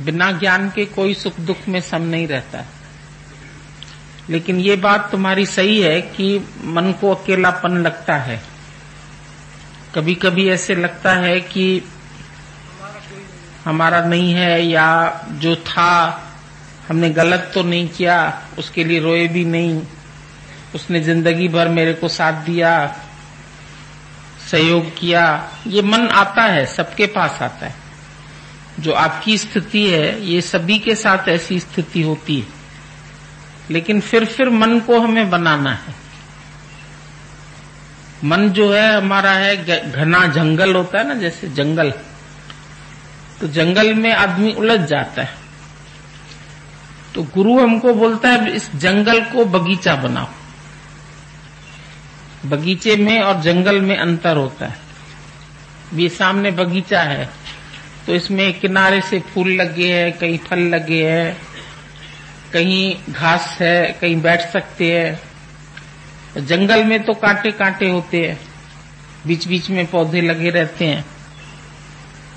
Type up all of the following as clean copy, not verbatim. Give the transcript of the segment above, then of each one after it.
बिना ज्ञान के कोई सुख दुख में सम नहीं रहता है। लेकिन ये बात तुम्हारी सही है कि मन को अकेलापन लगता है। कभी कभी ऐसे लगता है कि हमारा नहीं है, या जो था हमने गलत तो नहीं किया, उसके लिए रोए भी नहीं, उसने जिंदगी भर मेरे को साथ दिया, सहयोग किया। ये मन आता है, सबके पास आता है। जो आपकी स्थिति है, ये सभी के साथ ऐसी स्थिति होती है। लेकिन फिर मन को हमें बनाना है। मन जो है हमारा है घना जंगल होता है ना, जैसे जंगल, तो जंगल में आदमी उलझ जाता है। तो गुरु हमको बोलता है इस जंगल को बगीचा बनाओ। बगीचे में और जंगल में अंतर होता है। ये सामने बगीचा है तो इसमें किनारे से फूल लगे हैं, कहीं फल लगे हैं, कहीं घास है, कहीं बैठ सकते हैं। जंगल में तो कांटे कांटे होते हैं, बीच बीच में पौधे लगे रहते हैं,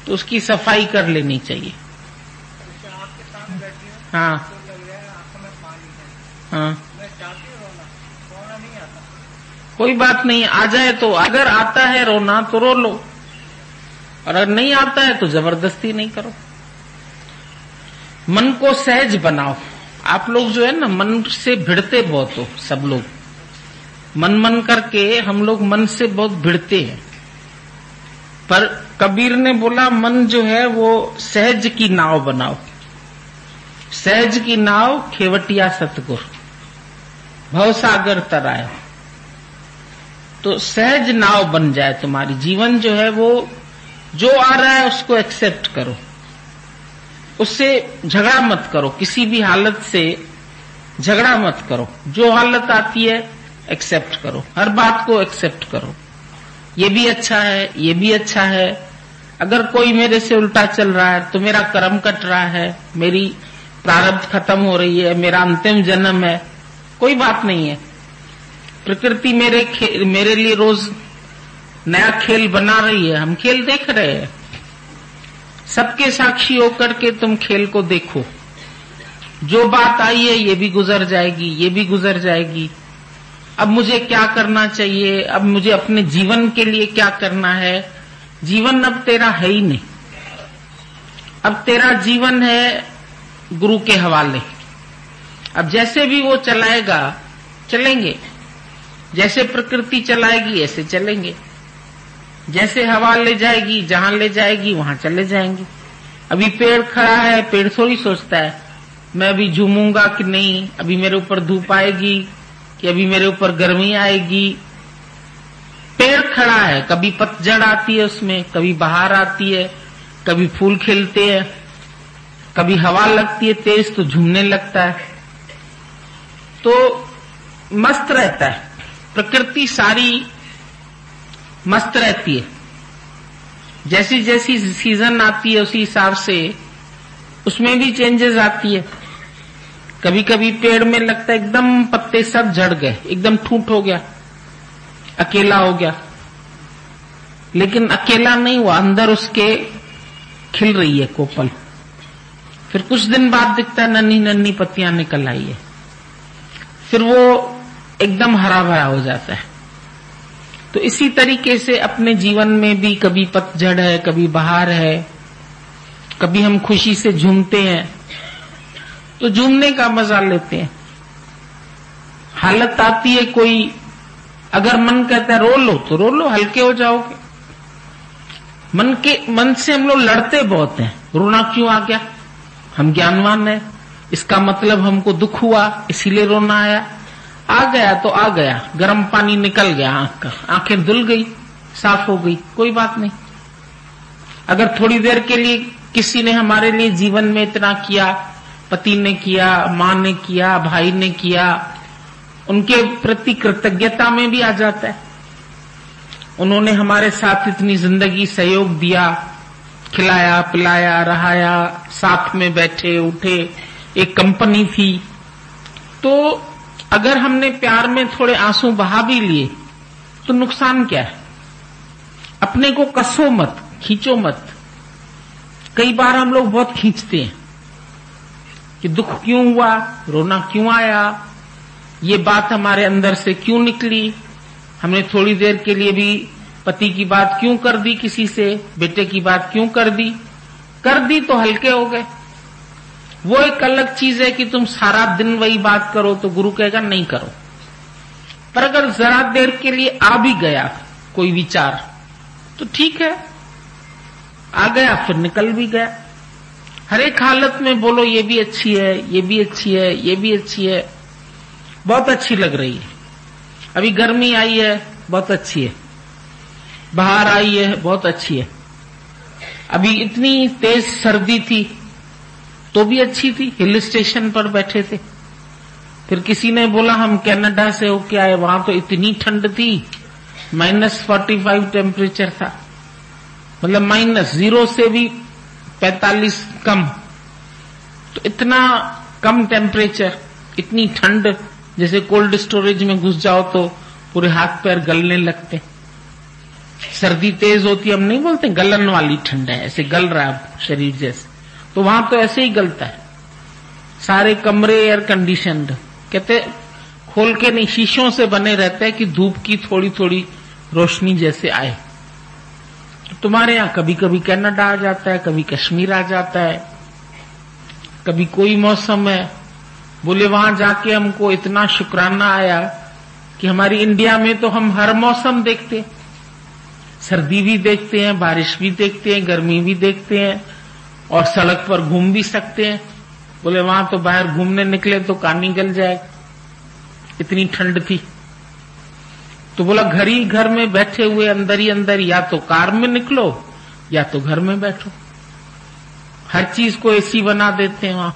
तो उसकी सफाई कर लेनी चाहिए। हाँ हाँ, कोई बात नहीं, आ जाए तो, अगर आता है रोना तो रो लो, और अगर नहीं आता है तो जबरदस्ती नहीं करो। मन को सहज बनाओ। आप लोग जो है ना, मन से भिड़ते बहुत हो। सब लोग मन करके हम लोग मन से बहुत भिड़ते हैं। पर कबीर ने बोला मन जो है वो सहज की नाव बनाओ। सहज की नाव खेवटिया सतगुर, भवसागर तराए। तो सहज नाव बन जाए तुम्हारी। जीवन जो है वो जो आ रहा है उसको एक्सेप्ट करो, उससे झगड़ा मत करो, किसी भी हालत से झगड़ा मत करो। जो हालत आती है एक्सेप्ट करो, हर बात को एक्सेप्ट करो। ये भी अच्छा है, ये भी अच्छा है। अगर कोई मेरे से उल्टा चल रहा है तो मेरा कर्म कट रहा है, मेरी प्रारब्ध खत्म हो रही है, मेरा अंतिम जन्म है, कोई बात नहीं है। प्रकृति मेरे लिए रोज नया खेल बना रही है, हम खेल देख रहे हैं। सबके साक्षी होकर के तुम खेल को देखो। जो बात आई है ये भी गुजर जाएगी, ये भी गुजर जाएगी। अब मुझे क्या करना चाहिए, अब मुझे अपने जीवन के लिए क्या करना है। जीवन अब तेरा है ही नहीं, अब तेरा जीवन है गुरु के हवाले। अब जैसे भी वो चलाएगा चलेंगे, जैसे प्रकृति चलाएगी ऐसे चलेंगे, जैसे हवा ले जाएगी जहां ले जाएगी वहां चले जाएंगे। अभी पेड़ खड़ा है, पेड़ थोड़ी सोचता है मैं अभी झूमूंगा कि नहीं, अभी मेरे ऊपर धूप आएगी कि अभी मेरे ऊपर गर्मी आएगी। पेड़ खड़ा है, कभी पतझड़ आती है उसमें, कभी बहार आती है, कभी फूल खिलते हैं, कभी हवा लगती है तेज तो झूमने लगता है, तो मस्त रहता है। प्रकृति सारी मस्त रहती है। जैसी जैसी सीजन आती है उसी हिसाब से उसमें भी चेंजेस आती है। कभी कभी पेड़ में लगता है एकदम पत्ते सब झड़ गए, एकदम ठूंठ हो गया, अकेला हो गया। लेकिन अकेला नहीं हुआ, अंदर उसके खिल रही है कोपल। फिर कुछ दिन बाद दिखता है नन्ही नन्ही पत्तियां निकल आई है, फिर वो एकदम हरा भरा हो जाता है। तो इसी तरीके से अपने जीवन में भी कभी पतझड़ है, कभी बहार है, कभी हम खुशी से झूमते हैं तो झूमने का मजा लेते हैं। हालत आती है कोई, अगर मन कहता है रो लो तो रो लो, हल्के हो जाओगे। मन से हम लोग लड़ते बहुत हैं। रोना क्यों आ गया, हम ज्ञानवान हैं, इसका मतलब हमको दुख हुआ इसीलिए रोना आया। आ गया तो आ गया, गर्म पानी निकल गया आंख का, आंखें धुल गई, साफ हो गई, कोई बात नहीं। अगर थोड़ी देर के लिए किसी ने हमारे लिए जीवन में इतना किया, पति ने किया, माँ ने किया, भाई ने किया, उनके प्रति कृतज्ञता में भी आ जाता है। उन्होंने हमारे साथ इतनी जिंदगी सहयोग दिया, खिलाया पिलाया रहाया, साथ में बैठे उठे, एक कंपनी थी। तो अगर हमने प्यार में थोड़े आंसू बहा भी लिए तो नुकसान क्या है। अपने को कसो मत, खींचो मत। कई बार हम लोग बहुत खींचते हैं, कि दुख क्यों हुआ, रोना क्यों आया, ये बात हमारे अंदर से क्यों निकली, हमने थोड़ी देर के लिए भी पति की बात क्यों कर दी, किसी से बेटे की बात क्यों कर दी तो हल्के हो गए। वो एक अलग चीज है कि तुम सारा दिन वही बात करो, तो गुरु कहेगा नहीं करो। पर अगर जरा देर के लिए आ भी गया कोई विचार तो ठीक है, आ गया फिर निकल भी गया। हर एक हालत में बोलो ये भी अच्छी है, ये भी अच्छी है, ये भी अच्छी है, बहुत अच्छी लग रही है। अभी गर्मी आई है, बहुत अच्छी है। बाहर आई है, बहुत अच्छी है। अभी इतनी तेज सर्दी थी तो भी अच्छी थी, हिल स्टेशन पर बैठे थे। फिर किसी ने बोला हम कनाडा से होके आए, वहां तो इतनी ठंड थी, -45 टेम्परेचर था, मतलब -0 से भी 45 कम। तो इतना कम टेम्परेचर, इतनी ठंड, जैसे कोल्ड स्टोरेज में घुस जाओ तो पूरे हाथ पैर गलने लगते। सर्दी तेज होती, हम नहीं बोलते गलन वाली ठंड है, ऐसे गल रहा है शरीर जैसे, तो वहां तो ऐसे ही गलता है। सारे कमरे एयर कंडीशनड, कहते खोल के नहीं, शीशों से बने रहते हैं कि धूप की थोड़ी थोड़ी रोशनी जैसे आए। तो तुम्हारे यहां कभी कभी कनाडा आ जाता है, कभी कश्मीर आ जाता है, कभी कोई मौसम है। बोले वहां जाके हमको इतना शुक्राना आया कि हमारी इंडिया में तो हम हर मौसम देखते, सर्दी भी देखते हैं, बारिश भी देखते हैं, गर्मी भी देखते हैं, और सड़क पर घूम भी सकते हैं। बोले वहां तो बाहर घूमने निकले तो कानी गल जाए, इतनी ठंड थी। तो बोला घर ही घर में बैठे हुए अंदर ही अंदर, या तो कार में निकलो या तो घर में बैठो। हर चीज को एसी बना देते हैं वहां,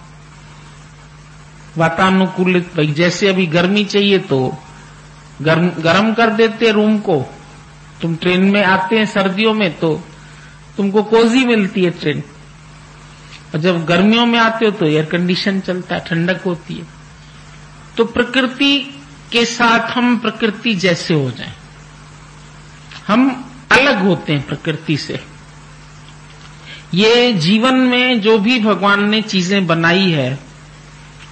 वातानुकूलित। भाई जैसे अभी गर्मी चाहिए तो गर्म कर देते रूम को। तुम ट्रेन में आते हैं सर्दियों में तो तुमको कोजी मिलती है ट्रेन, और जब गर्मियों में आते हो तो एयर कंडीशन चलता है, ठंडक होती है। तो प्रकृति के साथ हम प्रकृति जैसे हो जाएं, हम अलग होते हैं प्रकृति से। ये जीवन में जो भी भगवान ने चीजें बनाई है,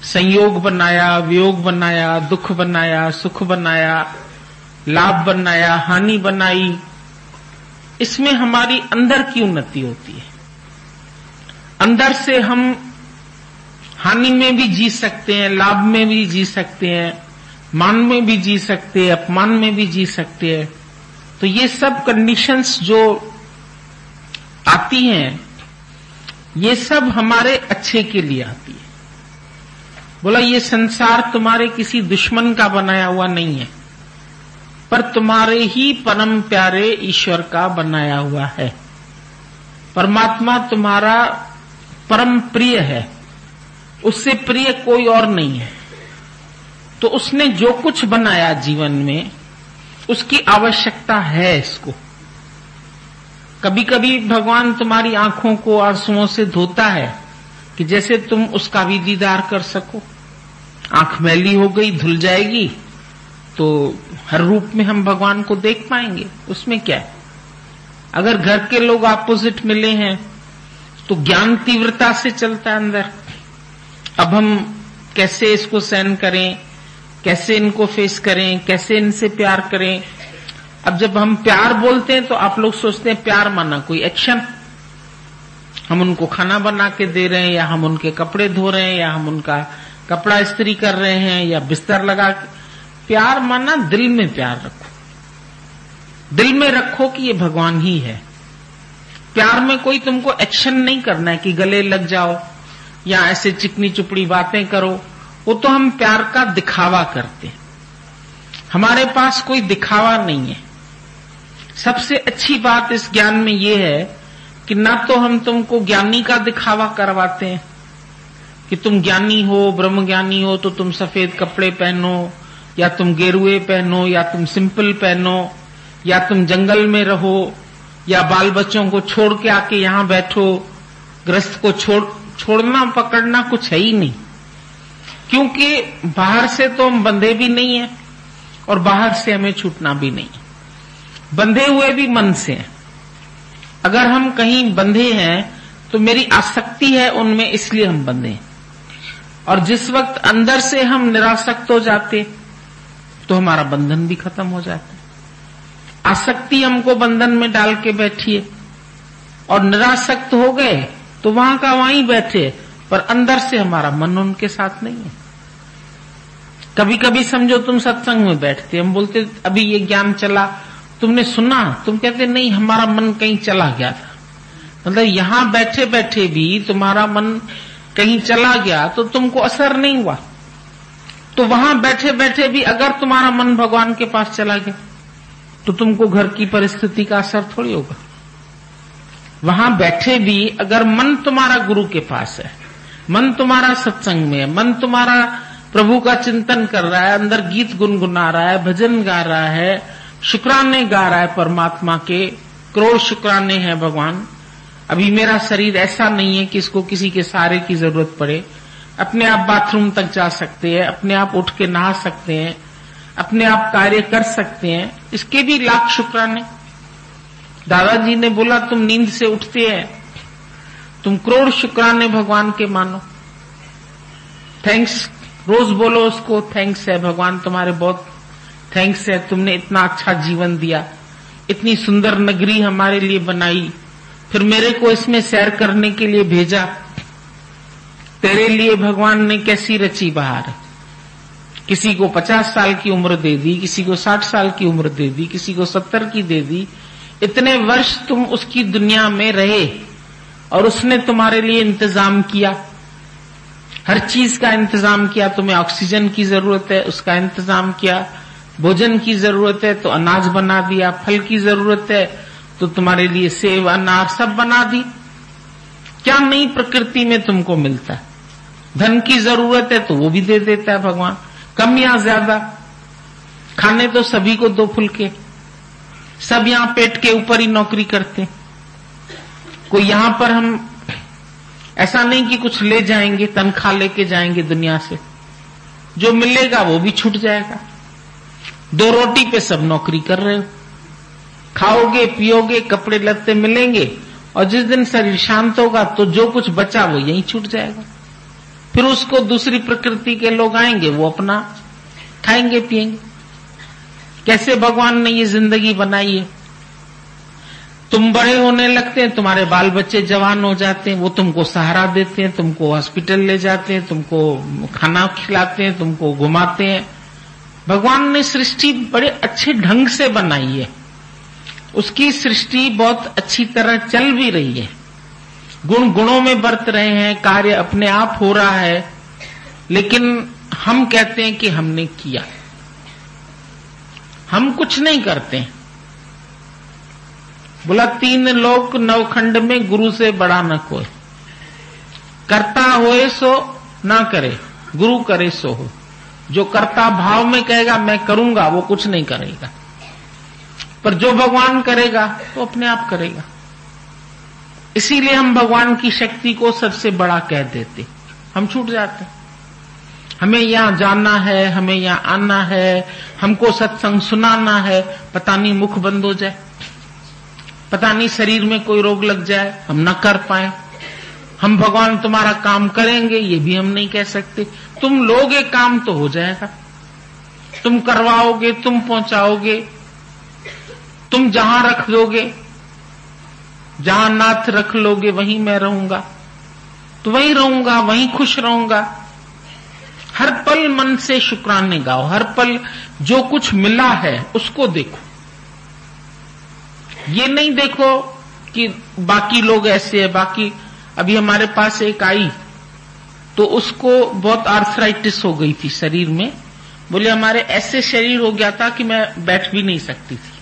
संयोग बनाया, वियोग बनाया, दुख बनाया, सुख बनाया, लाभ बनाया, हानि बनाई, इसमें हमारी अंदर की उन्नति होती है। अंदर से हम हानि में भी जी सकते हैं, लाभ में भी जी सकते हैं, मान में भी जी सकते हैं, अपमान में भी जी सकते हैं। तो ये सब कंडीशंस जो आती हैं, ये सब हमारे अच्छे के लिए आती है। बोला ये संसार तुम्हारे किसी दुश्मन का बनाया हुआ नहीं है, पर तुम्हारे ही परम प्यारे ईश्वर का बनाया हुआ है। परमात्मा तुम्हारा परम प्रिय है, उससे प्रिय कोई और नहीं है। तो उसने जो कुछ बनाया जीवन में, उसकी आवश्यकता है इसको। कभी कभी भगवान तुम्हारी आंखों को आंसुओं से धोता है कि जैसे तुम उसका भी दीदार कर सको। आंख मैली हो गई, धुल जाएगी, तो हर रूप में हम भगवान को देख पाएंगे, उसमें क्या है। अगर घर के लोग अपोजिट मिले हैं तो ज्ञान तीव्रता से चलता है अंदर। अब हम कैसे इसको सहन करें, कैसे इनको फेस करें, कैसे इनसे प्यार करें। अब जब हम प्यार बोलते हैं तो आप लोग सोचते हैं प्यार माना कोई एक्शन, हम उनको खाना बना के दे रहे हैं, या हम उनके कपड़े धो रहे हैं, या हम उनका कपड़ा इस्त्री कर रहे हैं, या बिस्तर लगा के। प्यार माना दिल में प्यार रखो, दिल में रखो कि ये भगवान ही है। प्यार में कोई तुमको एक्शन नहीं करना है कि गले लग जाओ या ऐसे चिकनी चुपड़ी बातें करो, वो तो हम प्यार का दिखावा करते हैं। हमारे पास कोई दिखावा नहीं है। सबसे अच्छी बात इस ज्ञान में ये है कि ना तो हम तुमको ज्ञानी का दिखावा करवाते हैं कि तुम ज्ञानी हो, ब्रह्म ज्ञानी हो, तो तुम सफेद कपड़े पहनो, या तुम गेरुए पहनो, या तुम सिंपल पहनो, या तुम जंगल में रहो, या बाल बच्चों को छोड़ के आके यहां बैठो। गृहस्थ को छोड़ना पकड़ना कुछ है ही नहीं, क्योंकि बाहर से तो हम बंधे भी नहीं है और बाहर से हमें छूटना भी नहीं। बंधे हुए भी मन से हैं। अगर हम कहीं बंधे हैं तो मेरी आसक्ति है उनमें, इसलिए हम बंधे हैं। और जिस वक्त अंदर से हम निरासक्त हो जाते तो हमारा बंधन भी खत्म हो जाता है। आसक्ति हमको बंधन में डाल के बैठी है और निरासक्त हो गए तो वहां का वहीं बैठे, पर अंदर से हमारा मन उनके साथ नहीं है। कभी कभी समझो तुम सत्संग में बैठते, हम बोलते अभी ये ज्ञान चला, तुमने सुना, तुम कहते नहीं हमारा मन कहीं चला गया था। मतलब यहां बैठे बैठे भी तुम्हारा मन कहीं चला गया तो तुमको असर नहीं हुआ। तो वहां बैठे बैठे भी अगर तुम्हारा मन भगवान के पास चला गया तो तुमको घर की परिस्थिति का असर थोड़ी होगा। वहां बैठे भी अगर मन तुम्हारा गुरु के पास है, मन तुम्हारा सत्संग में है, मन तुम्हारा प्रभु का चिंतन कर रहा है, अंदर गीत गुनगुना रहा है, भजन गा रहा है, शुक्राने गा रहा है परमात्मा के, करोड़ शुक्राने हैं भगवान। अभी मेरा शरीर ऐसा नहीं है कि इसको किसी के सहारे की जरूरत पड़े, अपने आप बाथरूम तक जा सकते हैं, अपने आप उठ के नहा सकते हैं, अपने आप कार्य कर सकते हैं, इसके भी लाख शुक्राने। दादाजी ने बोला तुम नींद से उठते हैं, तुम करोड़ शुक्राने भगवान के मानो, थैंक्स रोज बोलो उसको, थैंक्स है भगवान तुम्हारे, बहुत थैंक्स है, तुमने इतना अच्छा जीवन दिया, इतनी सुंदर नगरी हमारे लिए बनाई, फिर मेरे को इसमें सैर करने के लिए भेजा, तेरे लिए भगवान ने कैसी रची बहार। किसी को 50 साल की उम्र दे दी, किसी को 60 साल की उम्र दे दी, किसी को 70 की दे दी। इतने वर्ष तुम उसकी दुनिया में रहे और उसने तुम्हारे लिए इंतजाम किया, हर चीज का इंतजाम किया। तुम्हें ऑक्सीजन की जरूरत है, उसका इंतजाम किया, भोजन की जरूरत है तो अनाज बना दिया, फल की जरूरत है तो तुम्हारे लिए सेब अनार सब बना दी। क्या नई प्रकृति में तुमको मिलता है? धन की जरूरत है तो वो भी दे देता है भगवान, कम या ज्यादा। खाने तो सभी को दो फुलके, सब यहां पेट के ऊपर ही नौकरी करते। कोई यहां पर हम ऐसा नहीं कि कुछ ले जाएंगे, तनख्वाह लेके जाएंगे दुनिया से, जो मिलेगा वो भी छूट जाएगा। 2 रोटी पे सब नौकरी कर रहे हो, खाओगे पियोगे, कपड़े लत्ते मिलेंगे, और जिस दिन शरीर शांत होगा तो जो कुछ बचा वो यहीं छूट जाएगा। फिर उसको दूसरी प्रकृति के लोग आएंगे, वो अपना खाएंगे पिएंगे। कैसे भगवान ने ये जिंदगी बनाई है। तुम बड़े होने लगते हैं, तुम्हारे बाल बच्चे जवान हो जाते हैं, वो तुमको सहारा देते हैं, तुमको हॉस्पिटल ले जाते हैं, तुमको खाना खिलाते हैं, तुमको घुमाते हैं। भगवान ने सृष्टि बड़े अच्छे ढंग से बनाई है, उसकी सृष्टि बहुत अच्छी तरह चल भी रही है, गुण गुणों में बरत रहे हैं, कार्य अपने आप हो रहा है। लेकिन हम कहते हैं कि हमने किया, हम कुछ नहीं करते। बोला 3 लोक नवखंड में गुरु से बड़ा न कोई, करता होए सो ना करे, गुरु करे सो हो। जो कर्ता भाव में कहेगा मैं करूंगा, वो कुछ नहीं करेगा, पर जो भगवान करेगा वो अपने आप करेगा। इसीलिए हम भगवान की शक्ति को सबसे बड़ा कह देते, हम छूट जाते। हमें यहां जाना है, हमें यहां आना है, हमको सत्संग सुनाना है, पता नहीं मुख बंद हो जाए, पता नहीं शरीर में कोई रोग लग जाए, हम न कर पाए। हम भगवान तुम्हारा काम करेंगे ये भी हम नहीं कह सकते। तुम लोगे काम तो हो जाएगा, तुम करवाओगे, तुम पहुंचाओगे, तुम जहां रख दोगे, जहां नाथ रख लोगे वहीं मैं रहूंगा, तो वहीं रहूंगा, वहीं खुश रहूंगा। हर पल मन से शुक्राने गाओ, हर पल जो कुछ मिला है उसको देखो। ये नहीं देखो कि बाकी लोग ऐसे है, बाकी। अभी हमारे पास एक आई तो उसको बहुत आर्थराइटिस हो गई थी शरीर में। बोले हमारे ऐसे शरीर हो गया था कि मैं बैठ भी नहीं सकती थी,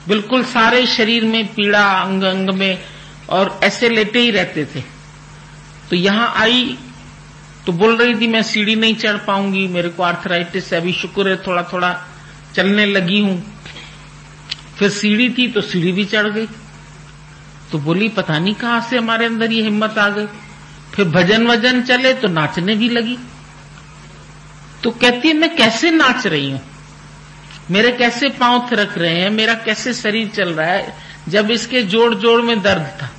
बिल्कुल सारे शरीर में पीड़ा, अंग अंग में, और ऐसे लेटे ही रहते थे। तो यहां आई तो बोल रही थी मैं सीढ़ी नहीं चढ़ पाऊंगी, मेरे को आर्थराइटिस है। अभी शुक्र है थोड़ा थोड़ा चलने लगी हूं। फिर सीढ़ी थी तो सीढ़ी भी चढ़ गई। तो बोली पता नहीं कहां से हमारे अंदर ये हिम्मत आ गई। फिर भजन वजन चले तो नाचने भी लगी। तो कहती है मैं कैसे नाच रही हूं, मेरे कैसे पांव थिरक रहे हैं, मेरा कैसे शरीर चल रहा है, जब इसके जोड़ जोड़ में दर्द था।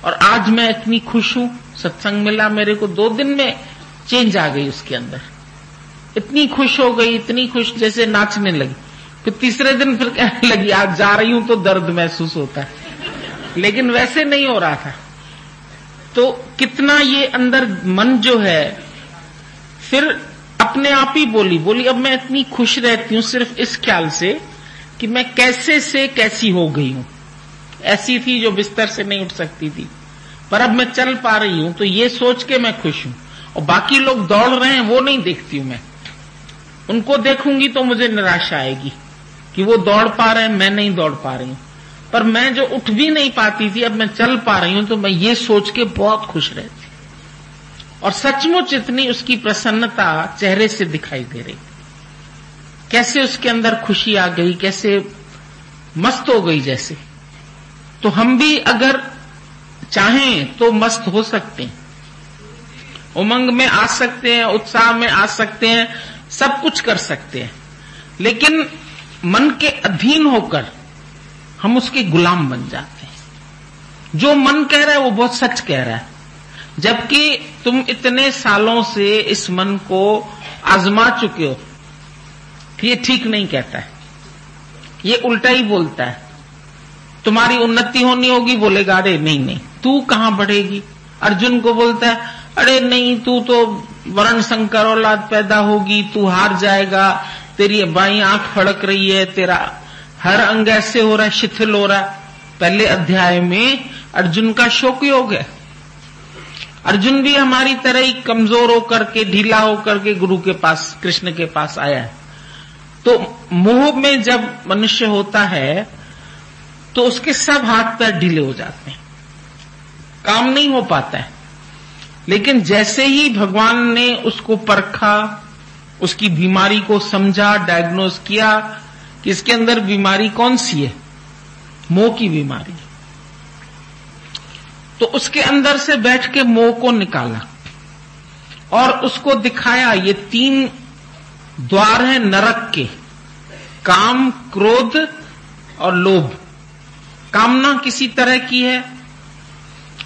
और आज मैं इतनी खुश हूं, सत्संग मिला मेरे को, 2 दिन में चेंज आ गई उसके अंदर, इतनी खुश हो गई, इतनी खुश जैसे नाचने लगी। फिर तीसरे दिन फिर कहने लगी आज जा रही हूं तो दर्द महसूस होता है, लेकिन वैसे नहीं हो रहा था। तो कितना ये अंदर मन जो है, फिर अपने आप ही बोली अब मैं इतनी खुश रहती हूं सिर्फ इस ख्याल से कि मैं कैसे से कैसी हो गई हूं। ऐसी थी जो बिस्तर से नहीं उठ सकती थी, पर अब मैं चल पा रही हूं, तो ये सोच के मैं खुश हूं। और बाकी लोग दौड़ रहे हैं वो नहीं देखती हूं मैं, उनको देखूंगी तो मुझे निराशा आएगी कि वो दौड़ पा रहे हैं, मैं नहीं दौड़ पा रही हूं। पर मैं जो उठ भी नहीं पाती थी, अब मैं चल पा रही हूं, तो मैं ये सोच के बहुत खुश रहती। और सचमुच इतनी उसकी प्रसन्नता चेहरे से दिखाई दे रही, कैसे उसके अंदर खुशी आ गई, कैसे मस्त हो गई जैसे। तो हम भी अगर चाहें तो मस्त हो सकते हैं, उमंग में आ सकते हैं, उत्साह में आ सकते हैं, सब कुछ कर सकते हैं, लेकिन मन के अधीन होकर हम उसके गुलाम बन जाते हैं। जो मन कह रहा है वो बहुत सच कह रहा है, जबकि तुम इतने सालों से इस मन को आजमा चुके हो कि ये ठीक नहीं कहता है, ये उल्टा ही बोलता है। तुम्हारी उन्नति होनी होगी, बोलेगा अरे नहीं तू कहां बढ़ेगी। अर्जुन को बोलता है अरे नहीं, तू तो वर्ण संकर औलाद पैदा होगी, तू हार जाएगा, तेरी बाईं आंख फड़क रही है, तेरा हर अंग ऐसे हो रहा है, शिथिल हो रहा है। पहले अध्याय में अर्जुन का शोक योग है। अर्जुन भी हमारी तरह ही कमजोर होकर के, ढीला होकर के गुरु के पास, कृष्ण के पास आया है। तो मोह में जब मनुष्य होता है तो उसके सब हाथ पैर ढीले हो जाते हैं, काम नहीं हो पाता है। लेकिन जैसे ही भगवान ने उसको परखा, उसकी बीमारी को समझा, डायग्नोज किया कि इसके अंदर बीमारी कौन सी है, मोह की बीमारी, तो उसके अंदर से बैठ के मोह को निकाला और उसको दिखाया ये 3 द्वार हैं नरक के, काम, क्रोध और लोभ। कामना किसी तरह की है,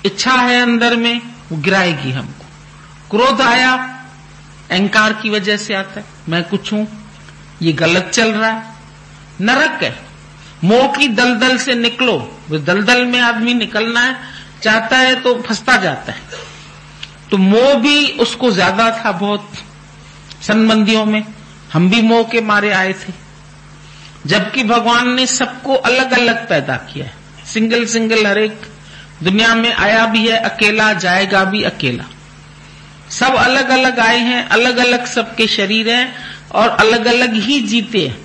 इच्छा है अंदर में, वो गिराएगी हमको। क्रोध आया, अहंकार की वजह से आता है, मैं कुछ हूं, ये गलत चल रहा है, नरक है। मोह की दलदल से निकलो, वो दलदल में आदमी निकलना है चाहता है तो फंसता जाता है। तो मोह भी उसको ज्यादा था बहुत, संबंधियों में हम भी मोह के मारे आए थे, जबकि भगवान ने सबको अलग अलग पैदा किया है, सिंगल हर एक दुनिया में आया भी है अकेला, जाएगा भी अकेला। सब अलग अलग आए हैं, अलग अलग सबके शरीर हैं और अलग अलग ही जीते हैं।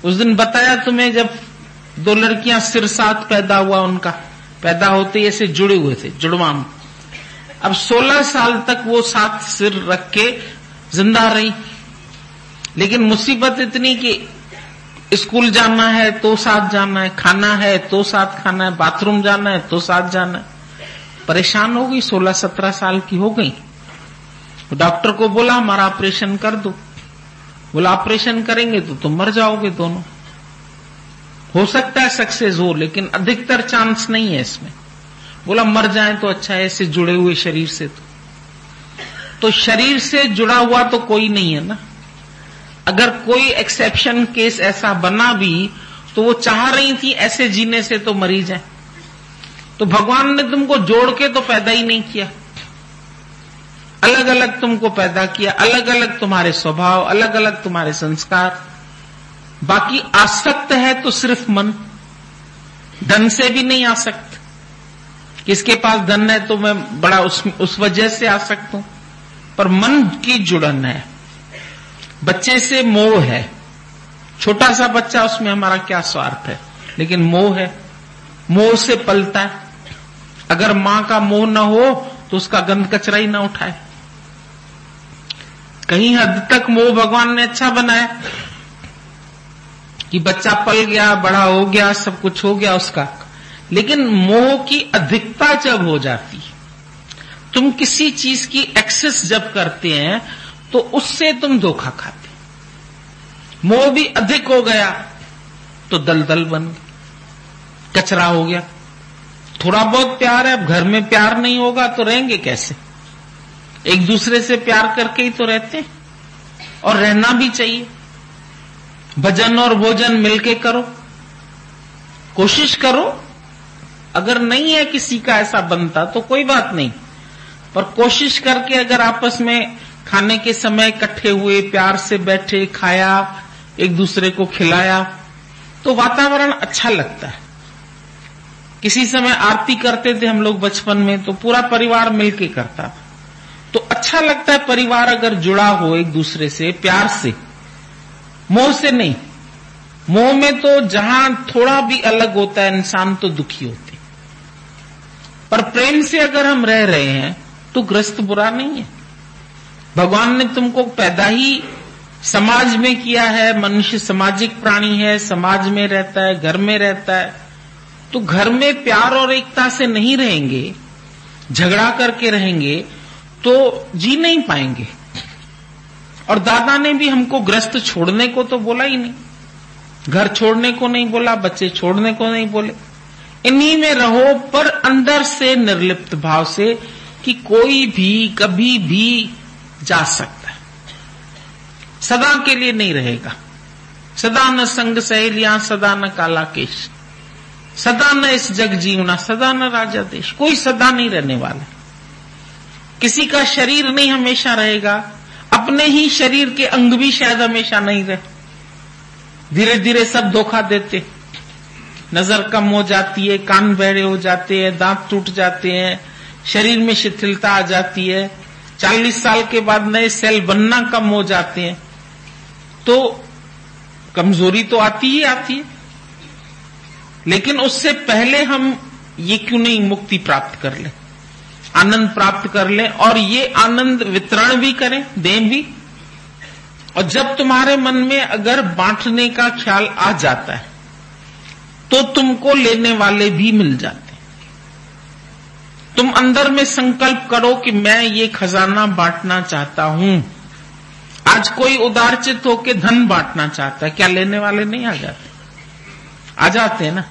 उस दिन बताया तुम्हें, जब 2 लड़कियां सिर साथ पैदा हुआ, उनका पैदा होते ऐसे जुड़े हुए थे, जुड़वाम। अब 16 साल तक वो साथ सिर रख के जिंदा रही, लेकिन मुसीबत इतनी कि स्कूल जाना है तो साथ जाना है, खाना है तो साथ खाना है, बाथरूम जाना है तो साथ जाना है। परेशान हो गई, 16-17 साल की हो गई। डॉक्टर को बोला हमारा ऑपरेशन कर दो। बोला ऑपरेशन करेंगे तो तुम मर जाओगे दोनों। हो सकता है सक्सेस हो, लेकिन अधिकतर चांस नहीं है इसमें। बोला मर जाए तो अच्छा है, ऐसे जुड़े हुए शरीर से। तो शरीर से जुड़ा हुआ तो कोई नहीं है ना। अगर कोई एक्सेप्शन केस ऐसा बना भी तो वो चाह रही थी ऐसे जीने से तो मरी जाए। तो भगवान ने तुमको जोड़ के तो पैदा ही नहीं किया, अलग अलग तुमको पैदा किया, अलग अलग तुम्हारे स्वभाव, अलग अलग तुम्हारे संस्कार। बाकी आसक्त है तो सिर्फ मन, धन से भी नहीं आसक्त। किसके पास धन है तो मैं बड़ा उस वजह से आसक्त हूं, पर मन की जुड़न है। बच्चे से मोह है, छोटा सा बच्चा, उसमें हमारा क्या स्वार्थ है, लेकिन मोह है, मोह से पलता है। अगर मां का मोह न हो तो उसका गंद कचरा ही ना उठाए। कहीं हद तक मोह भगवान ने अच्छा बनाया कि बच्चा पल गया, बड़ा हो गया, सब कुछ हो गया उसका, लेकिन मोह की अधिकता जब हो जाती, तुम किसी चीज की एक्सेस जब करते हैं तो उससे तुम धोखा खाते। मोह भी अधिक हो गया तो दलदल बन गई, कचरा हो गया। थोड़ा बहुत प्यार है, अब घर में प्यार नहीं होगा तो रहेंगे कैसे। एक दूसरे से प्यार करके ही तो रहते हैं, और रहना भी चाहिए। भजन और भोजन मिलके करो, कोशिश करो। अगर नहीं है किसी का ऐसा बनता तो कोई बात नहीं, पर कोशिश करके अगर आपस में खाने के समय इकट्ठे हुए, प्यार से बैठे, खाया, एक दूसरे को खिलाया, तो वातावरण अच्छा लगता है। किसी समय आरती करते थे हम लोग बचपन में, तो पूरा परिवार मिलके करता था, तो अच्छा लगता है। परिवार अगर जुड़ा हो एक दूसरे से, प्यार से, मोह से नहीं। मोह में तो जहां थोड़ा भी अलग होता है इंसान तो दुखी होते, पर प्रेम से अगर हम रह रहे हैं तो ग्रस्त बुरा नहीं है। भगवान ने तुमको पैदा ही समाज में किया है, मनुष्य सामाजिक प्राणी है, समाज में रहता है, घर में रहता है, तो घर में प्यार और एकता से नहीं रहेंगे, झगड़ा करके रहेंगे तो जी नहीं पाएंगे। और दादा ने भी हमको ग्रस्त छोड़ने को तो बोला ही नहीं, घर छोड़ने को नहीं बोला, बच्चे छोड़ने को नहीं बोले। इन्हीं में रहो, पर अंदर से निर्लिप्त भाव से कि कोई भी कभी भी जा सकता है, सदा के लिए नहीं रहेगा। सदा न संग सहेलियां, सदा न काला केश, सदा न इस जग जीवना, सदा न राजा देश। कोई सदा नहीं रहने वाला, किसी का शरीर नहीं हमेशा रहेगा, अपने ही शरीर के अंग भी शायद हमेशा नहीं रहे। धीरे धीरे सब धोखा देते, नजर कम हो जाती है, कान बहरे हो जाते हैं, दांत टूट जाते हैं, शरीर में शिथिलता आ जाती है, 40 साल के बाद नए सेल बनना कम हो जाते हैं, तो कमजोरी तो आती ही आती है। लेकिन उससे पहले हम ये क्यों नहीं मुक्ति प्राप्त कर लें, आनंद प्राप्त कर लें, और ये आनंद वितरण भी करें, दें भी। और जब तुम्हारे मन में अगर बांटने का ख्याल आ जाता है तो तुमको लेने वाले भी मिल जाते हैं। तुम अंदर में संकल्प करो कि मैं ये खजाना बांटना चाहता हूं। आज कोई उदारचित होकर धन बांटना चाहता है, क्या लेने वाले नहीं आ जाते? आ जाते हैं ना।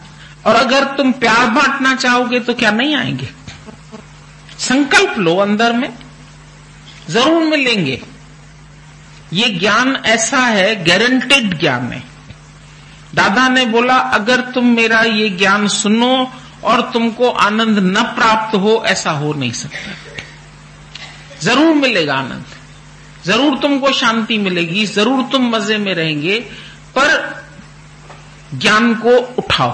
और अगर तुम प्यार बांटना चाहोगे तो क्या नहीं आएंगे? संकल्प लो अंदर में, जरूर मिलेंगे। ये ज्ञान ऐसा है, गारंटेड ज्ञान है। दादा ने बोला अगर तुम मेरा ये ज्ञान सुनो और तुमको आनंद न प्राप्त हो, ऐसा हो नहीं सकता। जरूर मिलेगा आनंद, जरूर तुमको शांति मिलेगी, जरूर तुम मजे में रहेंगे, पर ज्ञान को उठाओ,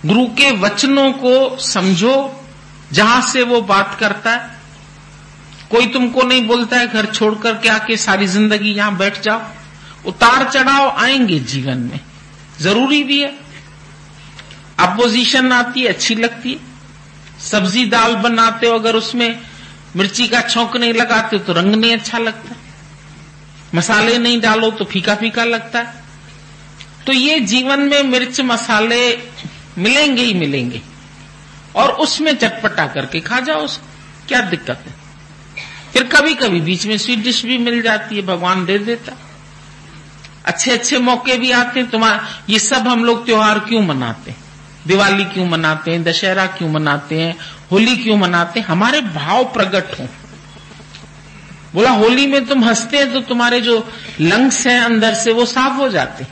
गुरु के वचनों को समझो, जहां से वो बात करता है। कोई तुमको नहीं बोलता है घर छोड़ करके आके सारी जिंदगी यहां बैठ जाओ। उतार चढ़ाव आएंगे जीवन में, जरूरी भी है। अपोजिशन आती है, अच्छी लगती है। सब्जी दाल बनाते हो, अगर उसमें मिर्ची का छौंक नहीं लगाते तो रंग नहीं अच्छा लगता, मसाले नहीं डालो तो फीका फीका लगता है। तो ये जीवन में मिर्च मसाले मिलेंगे ही मिलेंगे, और उसमें चटपटा करके खा जाओ उसको, क्या दिक्कत है। फिर कभी कभी बीच में स्वीट डिश भी मिल जाती है, भगवान दे देता। अच्छे अच्छे मौके भी आते हैं। तुम्हारा ये सब हम लोग त्योहार क्यों मनाते हैं? दिवाली क्यों मनाते हैं, दशहरा क्यों मनाते हैं, होली क्यों मनाते हैं? हमारे भाव प्रकट हों। बोला होली में तुम हंसते हैं तो तुम्हारे जो लंग्स हैं अंदर से वो साफ हो जाते।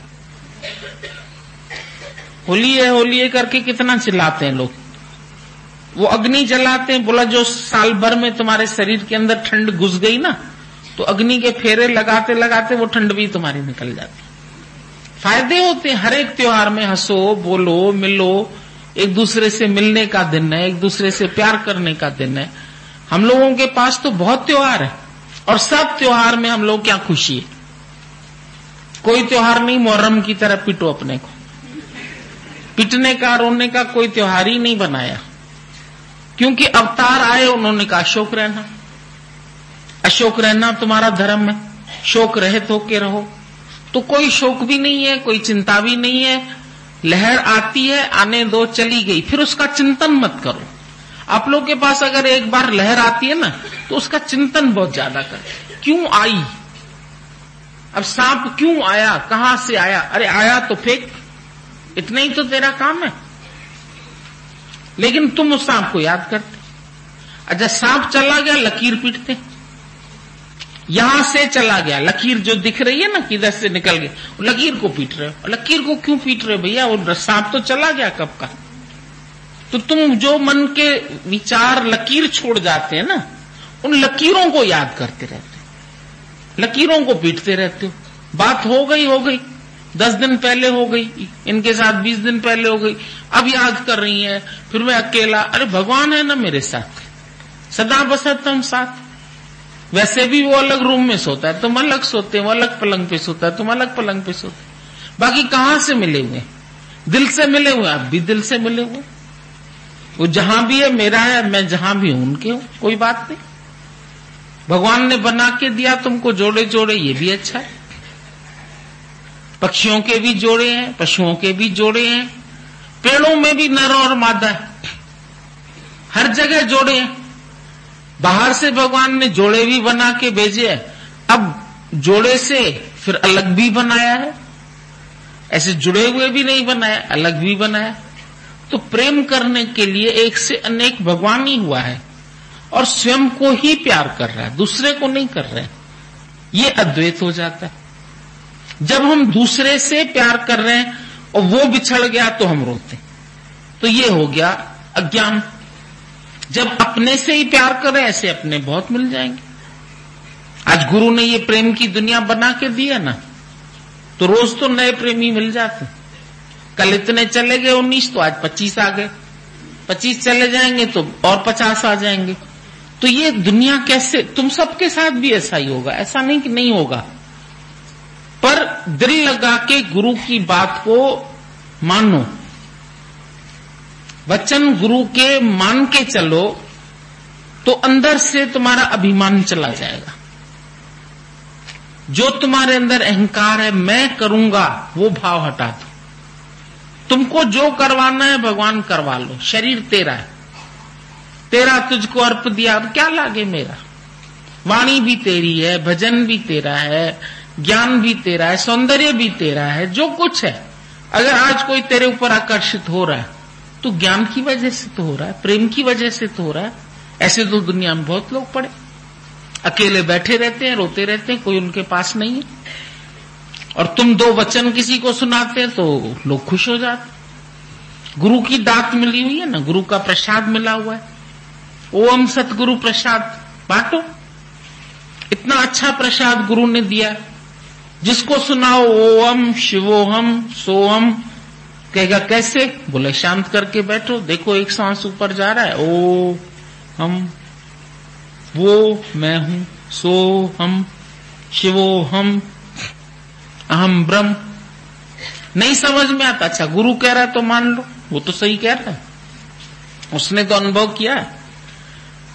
होली है करके कितना चिल्लाते हैं लोग। वो अग्नि जलाते हैं, बोला जो साल भर में तुम्हारे शरीर के अंदर ठंड घुस गई ना, तो अग्नि के फेरे लगाते लगाते वो ठंड भी तुम्हारी निकल जाती। फायदे होते हैं हर एक त्योहार में। हंसो, बोलो, मिलो, एक दूसरे से मिलने का दिन है, एक दूसरे से प्यार करने का दिन है। हम लोगों के पास तो बहुत त्योहार है, और सब त्योहार में हम लोग क्या खुशी है। कोई त्योहार नहीं मुहर्रम की तरह पिटो अपने को। पिटने का, रोने का कोई त्योहार ही नहीं बनाया, क्योंकि अवतार आए, उन्होंने कहा अशोक रहना। अशोक रहना तुम्हारा धर्म है, शोक रहित होके रहो। तो कोई शोक भी नहीं है, कोई चिंता भी नहीं है। लहर आती है, आने दो, चली गई, फिर उसका चिंतन मत करो। आप लोग के पास अगर एक बार लहर आती है ना, तो उसका चिंतन बहुत ज्यादा करते। क्यों आई? अब सांप क्यों आया, कहां से आया? अरे आया तो फेंक, इतना ही तो तेरा काम है। लेकिन तुम उस सांप को याद करते। अच्छा सांप चला गया, लकीर पीटते, यहां से चला गया, लकीर जो दिख रही है ना किधर से निकल गया, लकीर को पीट रहे हो। लकीर को क्यों पीट रहे हो भैया, वो सांप तो चला गया कब का। तो तुम जो मन के विचार लकीर छोड़ जाते हैं ना, उन लकीरों को याद करते रहते हो, लकीरों को पीटते रहते हो। बात हो गई 10 दिन पहले हो गई, इनके साथ 20 दिन पहले हो गई, अब याद कर रही है, फिर मैं अकेला। अरे भगवान है ना मेरे साथ, सदा बसत हम साथ। वैसे भी वो अलग रूम में सोता है, तुम अलग सोते हो, वो अलग पलंग पे सोता है, तुम अलग पलंग पे सोते। बाकी कहां से मिले हुए, दिल से मिले हुए, आप भी दिल से मिले हुए। वो जहां भी है मेरा है, मैं जहां भी हूं उनके हूं, कोई बात नहीं। भगवान ने बना के दिया तुमको जोड़े जोड़े, ये भी अच्छा है। पक्षियों के भी जोड़े हैं, पशुओं के भी जोड़े हैं, पेड़ों में भी नर और मादा है, हर जगह जोड़े हैं। बाहर से भगवान ने जोड़े भी बना के भेजे हैं, अब जोड़े से फिर अलग भी बनाया है, ऐसे जुड़े हुए भी नहीं बनाया, अलग भी बनाया। तो प्रेम करने के लिए एक से अनेक भगवान ही हुआ है, और स्वयं को ही प्यार कर रहा है, दूसरे को नहीं कर रहे हैं। ये अद्वैत हो जाता है। जब हम दूसरे से प्यार कर रहे हैं और वो बिछड़ गया तो हम रोते, तो ये हो गया अज्ञान। जब अपने से ही प्यार करें, ऐसे अपने बहुत मिल जाएंगे। आज गुरु ने ये प्रेम की दुनिया बना के दी है ना, तो रोज तो नए प्रेमी मिल जाते। कल इतने चले गए 19, तो आज 25 आ गए, 25 चले जाएंगे तो और 50 आ जाएंगे। तो ये दुनिया कैसे, तुम सबके साथ भी ऐसा ही होगा, ऐसा नहीं कि नहीं होगा। पर दिल लगा के गुरु की बात को मानो, वचन गुरु के मान के चलो, तो अंदर से तुम्हारा अभिमान चला जाएगा। जो तुम्हारे अंदर अहंकार है, मैं करूंगा, वो भाव हटा दो। तुमको जो करवाना है भगवान करवा लो, शरीर तेरा है, तेरा तुझको अर्प दिया, अब क्या लागे मेरा। वाणी भी तेरी है, भजन भी तेरा है, ज्ञान भी तेरा है, सौंदर्य भी तेरा है, जो कुछ है। अगर आज कोई तेरे ऊपर आकर्षित हो रहा है तो ज्ञान की वजह से तो हो रहा है, प्रेम की वजह से तो हो रहा है। ऐसे तो दुनिया में बहुत लोग पड़े, अकेले बैठे रहते हैं, रोते रहते हैं, कोई उनके पास नहीं है। और तुम 2 वचन किसी को सुनाते हैं तो लोग खुश हो जाते। गुरु की दात मिली हुई है ना, गुरु का प्रसाद मिला हुआ है, ओम सतगुरु प्रसाद बांटो। इतना अच्छा प्रसाद गुरु ने दिया, जिसको सुनाओ ओम शिवोहम सोहम कहेगा। कैसे? बोले शांत करके बैठो, देखो एक सांस ऊपर जा रहा है, ओ हम, वो मैं हूं, सो हम, शिवो हम, अहम ब्रह्म। नहीं समझ में आता, अच्छा गुरु कह रहा है तो मान लो, वो तो सही कह रहा है, उसने तो अनुभव किया है।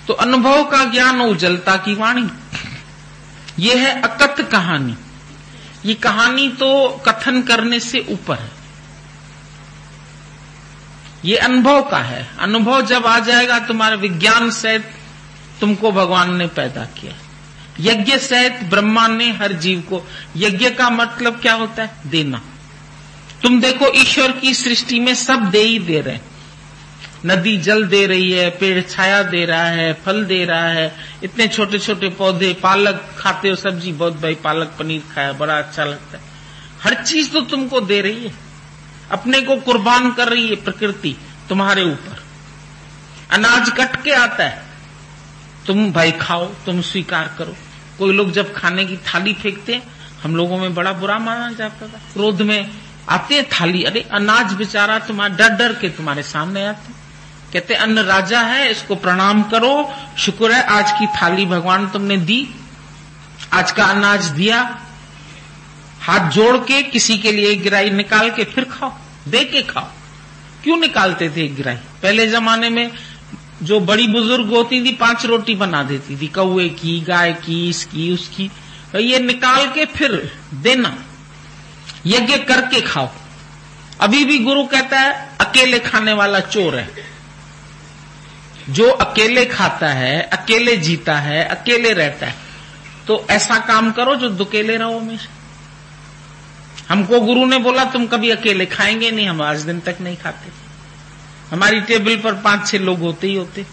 तो अनुभव का ज्ञान, उज्जलता की वाणी, ये है अकथ कहानी। ये कहानी तो कथन करने से ऊपर है, ये अनुभव का है। अनुभव जब आ जाएगा तुम्हारे, विज्ञान सहित तुमको भगवान ने पैदा किया, यज्ञ सहित ब्रह्मा ने हर जीव को। यज्ञ का मतलब क्या होता है? देना। तुम देखो ईश्वर की सृष्टि में सब दे ही दे रहे हैं, नदी जल दे रही है, पेड़ छाया दे रहा है, फल दे रहा है, इतने छोटे छोटे पौधे, पालक खाते हो सब्जी, बहुत भाई पालक पनीर खाया, बड़ा अच्छा लगता है। हर चीज तो तुमको दे रही है, अपने को कुर्बान कर रही है प्रकृति तुम्हारे ऊपर। अनाज कट के आता है, तुम भाई खाओ, तुम स्वीकार करो। कोई लोग जब खाने की थाली फेंकते हैं, हम लोगों में बड़ा बुरा माना जाता था, क्रोध में आते हैं थाली, अरे अनाज बेचारा तुम्हारा डर डर के तुम्हारे सामने आते, कहते अन्न राजा है, इसको प्रणाम करो, शुक्र है आज की थाली भगवान तुमने दी, आज का अनाज दिया। हाथ जोड़ के किसी के लिए एक गिराई निकाल के फिर खाओ, दे के खाओ। क्यों निकालते थे एक गिराई? पहले जमाने में जो बड़ी बुजुर्ग होती थी 5 रोटी बना देती थी, कौए की, गाय की, इसकी उसकी, तो ये निकाल के फिर देना, यज्ञ करके खाओ। अभी भी गुरु कहता है अकेले खाने वाला चोर है। जो अकेले खाता है, अकेले जीता है, अकेले रहता है, तो ऐसा काम करो जो दुकेले रहो हमेशा। हमको गुरु ने बोला तुम कभी अकेले खाएंगे नहीं, हम आज दिन तक नहीं खाते। हमारी टेबल पर 5-6 लोग होते ही होते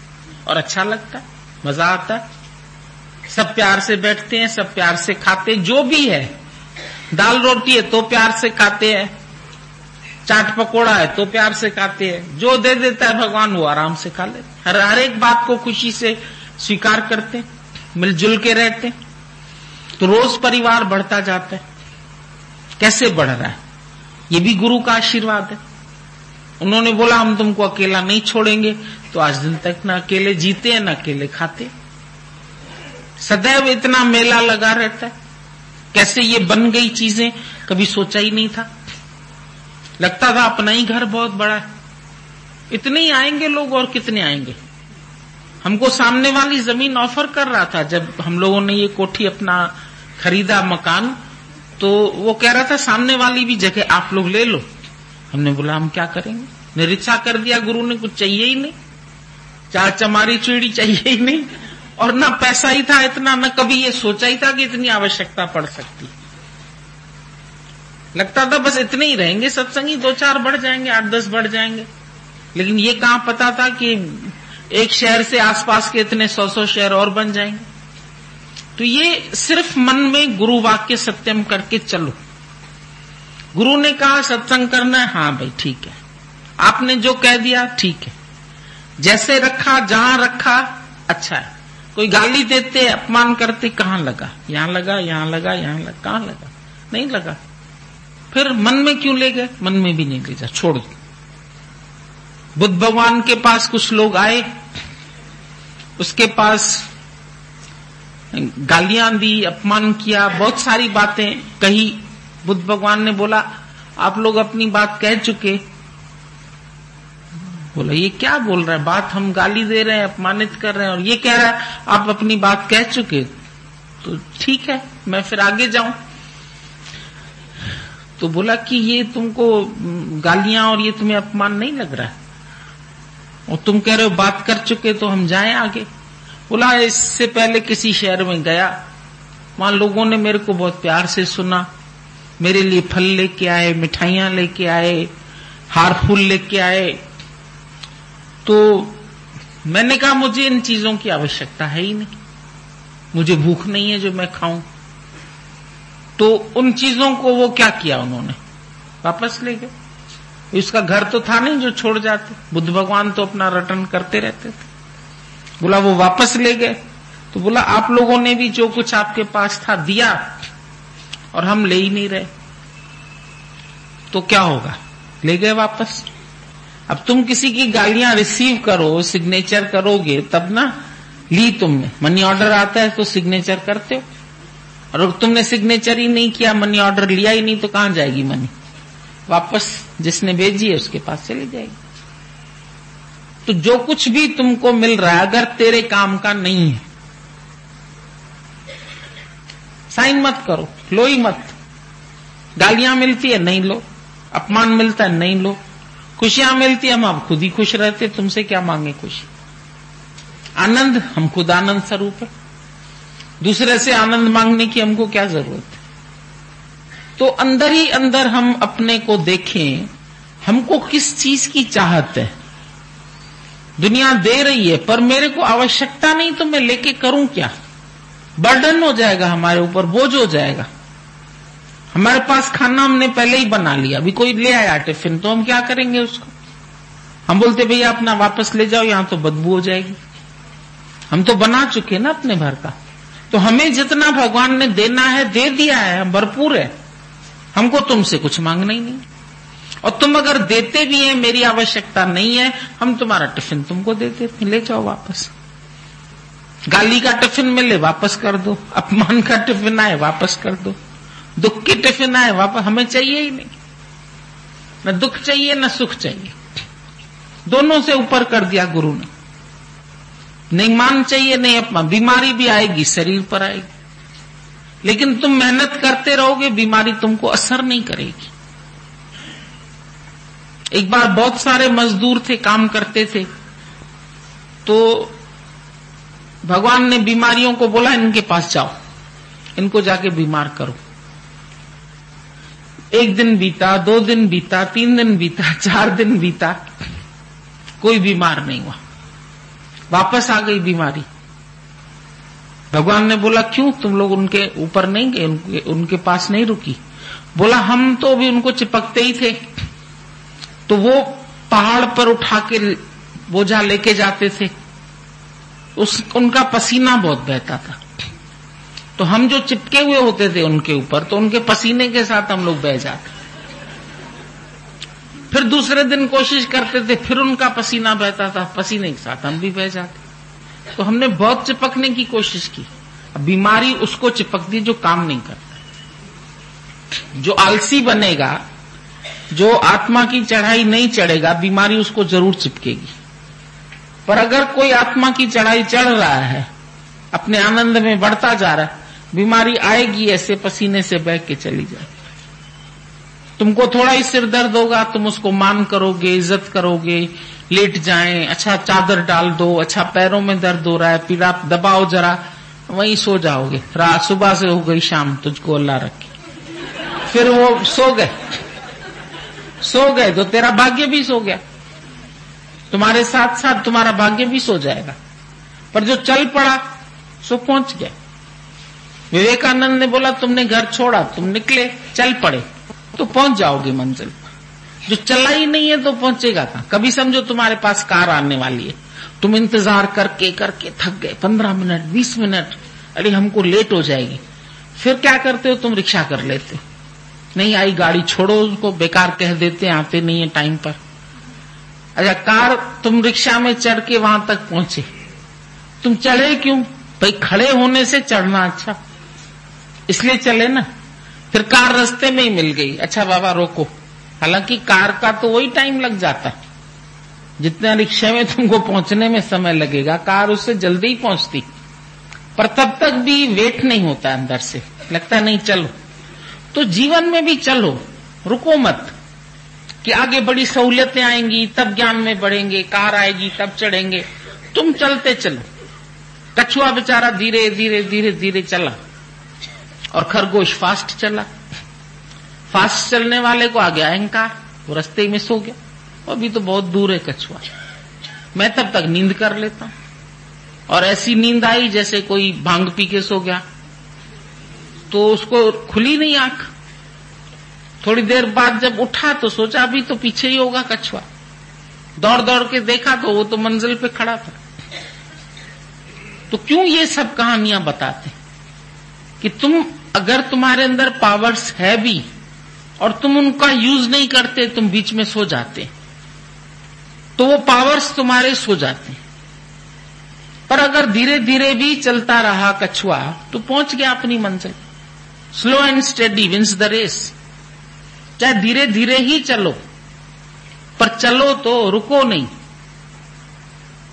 और अच्छा लगता है। मजा आता है। सब प्यार से बैठते हैं, सब प्यार से खाते हैं, जो भी है। दाल रोटी है तो प्यार से खाते हैं, चाट पकोड़ा है तो प्यार से खाते हैं, जो दे देता है भगवान वो आराम से खा लेते। हर एक बात को खुशी से स्वीकार करते हैं, मिलजुल के रहते हैं, तो रोज परिवार बढ़ता जाता है। कैसे बढ़ रहा है? ये भी गुरु का आशीर्वाद है। उन्होंने बोला हम तुमको अकेला नहीं छोड़ेंगे, तो आज दिन तक न अकेले जीते हैं न अकेले खाते। सदैव इतना मेला लगा रहता है। कैसे ये बन गई चीजें, कभी सोचा ही नहीं था। लगता था अपना ही घर बहुत बड़ा है, इतने ही आएंगे लोग और कितने आएंगे। हमको सामने वाली जमीन ऑफर कर रहा था, जब हम लोगों ने ये कोठी अपना खरीदा मकान, तो वो कह रहा था सामने वाली भी जगह आप लोग ले लो। हमने बोला हम क्या करेंगे, निरीक्षा कर दिया गुरु ने, कुछ चाहिए ही नहीं, चार चमारी चूड़ी चाहिए ही नहीं, और ना पैसा ही था इतना, न कभी ये सोचा ही था कि इतनी आवश्यकता पड़ सकती। लगता था बस इतने ही रहेंगे सत्संगी, 2-4 बढ़ जाएंगे, 8-10 बढ़ जाएंगे। लेकिन ये कहां पता था कि एक शहर से आसपास के इतने 100-100 शहर और बन जाएंगे। तो ये सिर्फ मन में गुरु वाक्य सत्यम करके चलो। गुरु ने कहा सत्संग करना है, हाँ भाई ठीक है, आपने जो कह दिया ठीक है, जैसे रखा जहां रखा अच्छा है। कोई गाली देते अपमान करते, कहां लगा, यहां लगा, यहां लगा, यहां लगा, कहां लगा, नहीं लगा। फिर मन में क्यों ले गए? मन में भी नहीं ले जा, छोड़ दो। बुद्ध भगवान के पास कुछ लोग आए, उसके पास गालियां दी, अपमान किया, बहुत सारी बातें कही। बुद्ध भगवान ने बोला आप लोग अपनी बात कह चुके। बोला ये क्या बोल रहा है, बात हम गाली दे रहे हैं, अपमानित कर रहे हैं, और ये कह रहा है आप अपनी बात कह चुके, तो ठीक है मैं फिर आगे जाऊं। तो बोला कि ये तुमको गालियां और ये तुम्हें अपमान नहीं लग रहा है, और तुम कह रहे हो बात कर चुके तो हम जाएं आगे। बोला इससे पहले किसी शहर में गया, वहां लोगों ने मेरे को बहुत प्यार से सुना, मेरे लिए फल लेके आए, मिठाइयां लेके आए, हार फूल लेके आए। तो मैंने कहा मुझे इन चीजों की आवश्यकता है ही नहीं, मुझे भूख नहीं है जो मैं खाऊं। तो उन चीजों को वो क्या किया, उन्होंने वापस ले गए। उसका घर तो था नहीं जो छोड़ जाते, बुद्ध भगवान तो अपना रिटर्न करते रहते थे। बोला वो वापस ले गए। तो बोला आप लोगों ने भी जो कुछ आपके पास था दिया और हम ले ही नहीं रहे, तो क्या होगा, ले गए वापस। अब तुम किसी की गालियां रिसीव करो, सिग्नेचर करोगे तब ना, ली तुमने, मनी ऑर्डर आता है तो सिग्नेचर करते हो, और तुमने सिग्नेचर ही नहीं किया, मनी ऑर्डर लिया ही नहीं, तो कहां जाएगी मनी, वापस जिसने भेजी है उसके पास चली जाएगी। तो जो कुछ भी तुमको मिल रहा है अगर तेरे काम का नहीं है, साइन मत करो, लो ही मत। गालियां मिलती है नहीं लो, अपमान मिलता है नहीं लो, खुशियां मिलती है हम आप खुद ही खुश रहते, तुमसे क्या मांगे खुशी। आनंद, हम खुद आनंद स्वरूप है, दूसरे से आनंद मांगने की हमको क्या जरूरत है। तो अंदर ही अंदर हम अपने को देखें, हमको किस चीज की चाहत है। दुनिया दे रही है पर मेरे को आवश्यकता नहीं, तो मैं लेके करूं क्या, बर्डन हो जाएगा हमारे ऊपर, बोझ हो जाएगा। हमारे पास खाना हमने पहले ही बना लिया, अभी कोई ले आया टिफिन, तो हम क्या करेंगे उसको। हम बोलते भैया अपना वापस ले जाओ, यहां तो बदबू हो जाएगी। हम तो बना चुके ना अपने भर का, तो हमें जितना भगवान ने देना है दे दिया है, हम भरपूर है, हमको तुमसे कुछ मांगना ही नहीं। और तुम अगर देते भी हैं, मेरी आवश्यकता नहीं है, हम तुम्हारा टिफिन तुमको दे देते, ले जाओ वापस। गाली का टिफिन मिले वापस कर दो, अपमान का टिफिन आए वापस कर दो, दुख की टिफिन आए वापस, हमें चाहिए ही नहीं, न दुख चाहिए न सुख चाहिए, दोनों से ऊपर कर दिया गुरु ने। नहीं मान चाहिए नहीं अपमान, बीमारी भी आएगी शरीर पर आएगी, लेकिन तुम मेहनत करते रहोगे, बीमारी तुमको असर नहीं करेगी। एक बार बहुत सारे मजदूर थे, काम करते थे, तो भगवान ने बीमारियों को बोला इनके पास जाओ, इनको जाके बीमार करो। 1 दिन बीता, 2 दिन बीता, 3 दिन बीता, 4 दिन बीता, कोई बीमार नहीं हुआ। वापस आ गई बीमारी, भगवान ने बोला क्यों तुम लोग उनके ऊपर नहीं गए, उनके पास नहीं रुकी? बोला हम तो भी उनको चिपकते ही थे, तो वो पहाड़ पर उठा के बोझा लेके जाते थे, उनका पसीना बहुत बहता था, तो हम जो चिपके हुए होते थे उनके ऊपर, तो उनके पसीने के साथ हम लोग बह जाते। फिर दूसरे दिन कोशिश करते थे, फिर उनका पसीना बहता था, पसीने के साथ हम भी बह जाते। तो हमने बहुत चिपकने की कोशिश की। अब बीमारी उसको चिपकती जो काम नहीं करता। जो आलसी बनेगा, जो आत्मा की चढ़ाई नहीं चढ़ेगा, बीमारी उसको जरूर चिपकेगी। पर अगर कोई आत्मा की चढ़ाई चढ़ रहा है, अपने आनंद में बढ़ता जा रहा है, बीमारी आएगी ऐसे पसीने से बह के चली जाएगी। तुमको थोड़ा ही सिर दर्द होगा, तुम उसको मान करोगे, इज्जत करोगे, लेट जाएं, अच्छा चादर डाल दो, अच्छा पैरों में दर्द हो रहा है, पीड़ा दबाओ जरा, वहीं सो जाओगे। रात सुबह से हो गई शाम, तुझको अल्लाह रखे। फिर वो सो गए तो तेरा भाग्य भी सो गया, तुम्हारे साथ साथ तुम्हारा भाग्य भी सो जाएगा। पर जो चल पड़ा सो पहुंच गया। विवेकानंद ने बोला तुमने घर छोड़ा, तुम निकले, चल पड़े तो पहुंच जाओगे मंजिल पर। जो चला ही नहीं है तो पहुंचेगा कहां? कभी समझो तुम्हारे पास कार आने वाली है, तुम इंतजार करके करके थक गए, 15 मिनट 20 मिनट, अरे हमको लेट हो जाएगी। फिर क्या करते हो? तुम रिक्शा कर लेते हो, नहीं आई गाड़ी, छोड़ो उसको, बेकार कह देते, आते नहीं है टाइम पर। अच्छा कार, तुम रिक्शा में चढ़ के वहां तक पहुंचे, तुम चढ़े क्यों? भाई खड़े होने से चढ़ना अच्छा, इसलिए चले ना। फिर कार रास्ते में ही मिल गई, अच्छा बाबा रोको। हालांकि कार का तो वही टाइम लग जाता है जितना रिक्शे में तुमको पहुंचने में समय लगेगा, कार उससे जल्दी ही पहुंचती। पर तब तक भी वेट नहीं होता, अंदर से लगता नहीं चलो। तो जीवन में भी चलो, रुको मत कि आगे बड़ी सहूलियतें आएंगी तब ज्ञान में बढ़ेंगे, कार आएगी तब चढ़ेंगे। तुम चलते चलो। कछुआ बेचारा धीरे धीरे धीरे धीरे चला और खरगोश फास्ट चला। फास्ट चलने वाले को आ गया अहंकार, वो रास्ते में सो गया। अभी तो बहुत दूर है कछुआ, मैं तब तक नींद कर लेता हूं। और ऐसी नींद आई जैसे कोई भांग पी के सो गया, तो उसको खुली नहीं आंख। थोड़ी देर बाद जब उठा तो सोचा अभी तो पीछे ही होगा कछुआ। दौड़ दौड़ के देखा तो वो तो मंजिल पे खड़ा था। तो क्यों ये सब कहानियां बताते कि तुम, अगर तुम्हारे अंदर पावर्स है भी और तुम उनका यूज नहीं करते, तुम बीच में सो जाते, तो वो पावर्स तुम्हारे सो जाते। पर अगर धीरे धीरे भी चलता रहा कछुआ तो पहुंच गया अपनी मंजिल। Slow and steady wins the race. चाहे धीरे धीरे ही चलो, पर चलो तो रुको नहीं।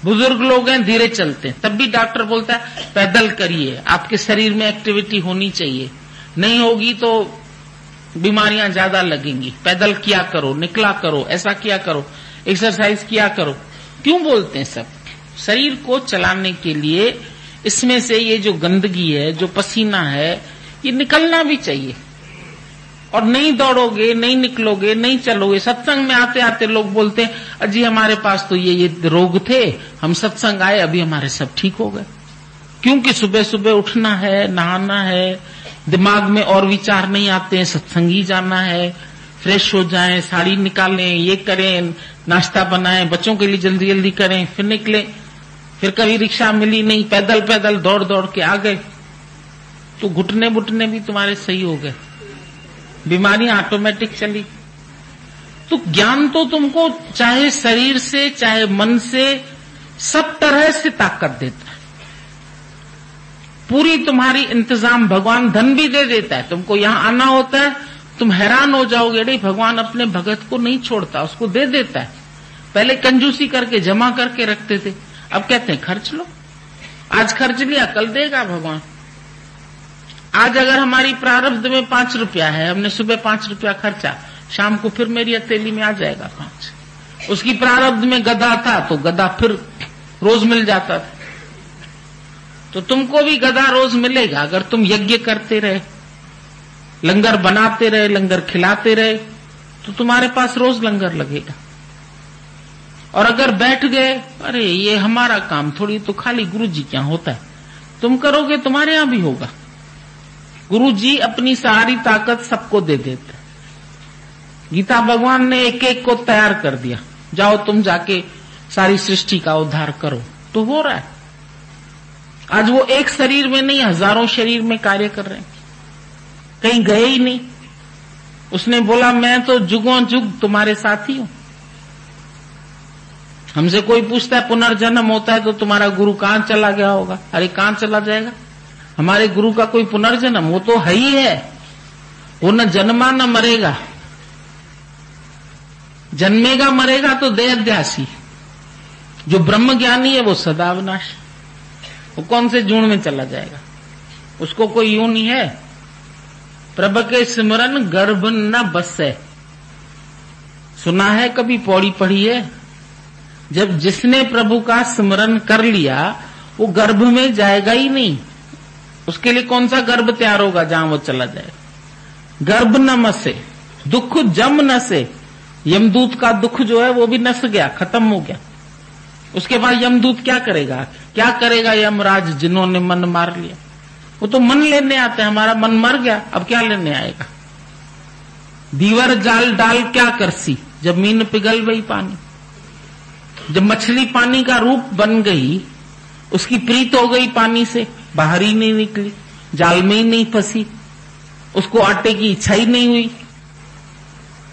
बुजुर्ग लोग हैं धीरे चलते हैं, तब भी डॉक्टर बोलता है पैदल करिए, आपके शरीर में एक्टिविटी होनी चाहिए, नहीं होगी तो बीमारियां ज्यादा लगेंगी। पैदल किया करो, निकला करो, ऐसा किया करो, एक्सरसाइज किया करो। क्यों बोलते हैं सब? शरीर को चलाने के लिए। इसमें से ये जो गंदगी है, जो पसीना है, ये निकलना भी चाहिए। और नहीं दौड़ोगे, नहीं निकलोगे, नहीं चलोगे। सत्संग में आते आते लोग बोलते हैं अजी हमारे पास तो ये रोग थे, हम सत्संग आए अभी हमारे सब ठीक हो गए। क्योंकि सुबह सुबह उठना है, नहाना है, दिमाग में और विचार नहीं आते हैं, सत्संग ही जाना है, फ्रेश हो जाएं, साड़ी निकालें, ये करें, नाश्ता बनाएं, बच्चों के लिए जल्दी जल्दी करें, फिर निकले। फिर कभी रिक्शा मिली नहीं, पैदल पैदल दौड़ दौड़ के आ गए, तो घुटने बुटने भी तुम्हारे सही हो गए, बीमारियां ऑटोमेटिक चली। तो ज्ञान तो तुमको चाहे शरीर से चाहे मन से सब तरह से ताकत देता है। पूरी तुम्हारी इंतजाम, भगवान धन भी दे देता है। तुमको यहां आना होता है, तुम हैरान हो जाओगे, अरे भगवान अपने भगत को नहीं छोड़ता, उसको दे देता है। पहले कंजूसी करके जमा करके रखते थे, अब कहते हैं खर्च लो। आज खर्च लिया, कल देगा भगवान। आज अगर हमारी प्रारब्ध में 5 रुपया है, हमने सुबह 5 रुपया खर्चा, शाम को फिर मेरी हथेली में आ जाएगा 5। उसकी प्रारब्ध में गधा था तो गधा फिर रोज मिल जाता था। तो तुमको भी गधा रोज मिलेगा अगर तुम यज्ञ करते रहे, लंगर बनाते रहे, लंगर खिलाते रहे, तो तुम्हारे पास रोज लंगर लगेगा। और अगर बैठ गए, अरे ये हमारा काम थोड़ी, तो खाली गुरु जी क्या होता है, तुम करोगे तुम्हारे यहां भी होगा। गुरु जी अपनी सारी ताकत सबको दे देते। गीता भगवान ने एक एक को तैयार कर दिया, जाओ तुम जाके सारी सृष्टि का उद्धार करो, तो हो रहा है। आज वो एक शरीर में नहीं, हजारों शरीर में कार्य कर रहे हैं, कहीं गए ही नहीं। उसने बोला मैं तो जुगों जुग तुम्हारे साथ ही हूं। हमसे कोई पूछता है पुनर्जन्म होता है तो तुम्हारा गुरु कहां चला गया होगा? अरे कहां चला जाएगा? हमारे गुरु का कोई पुनर्जन्म, वो तो है ही है। वो न जन्मा न मरेगा, जन्मेगा मरेगा तो देहाध्यासी। जो ब्रह्म ज्ञानी है वो सदा विनाश, वो कौन से जून में चला जाएगा? उसको कोई यूं नहीं है। प्रभु के सिमरन गर्भ न बसे, सुना है कभी? पौड़ी पढ़ी है? जब जिसने प्रभु का स्मरण कर लिया वो गर्भ में जाएगा ही नहीं। उसके लिए कौन सा गर्भ तैयार होगा जहां वो चला जाए? गर्भ न मसे, दुख जम न से। यमदूत का दुख जो है वो भी नस गया, खत्म हो गया। उसके बाद यमदूत क्या करेगा? क्या करेगा यमराज जिन्होंने मन मार लिया? वो तो मन लेने आते हैं, हमारा मन मर गया, अब क्या लेने आएगा? दीवर जाल डाल क्या करसी, जब मीन पिघल गई पानी। जब मछली पानी का रूप बन गई, उसकी प्रीत हो गई पानी से, बाहर ही नहीं निकली, जाल में ही नहीं फंसी, उसको आटे की इच्छा ही नहीं हुई,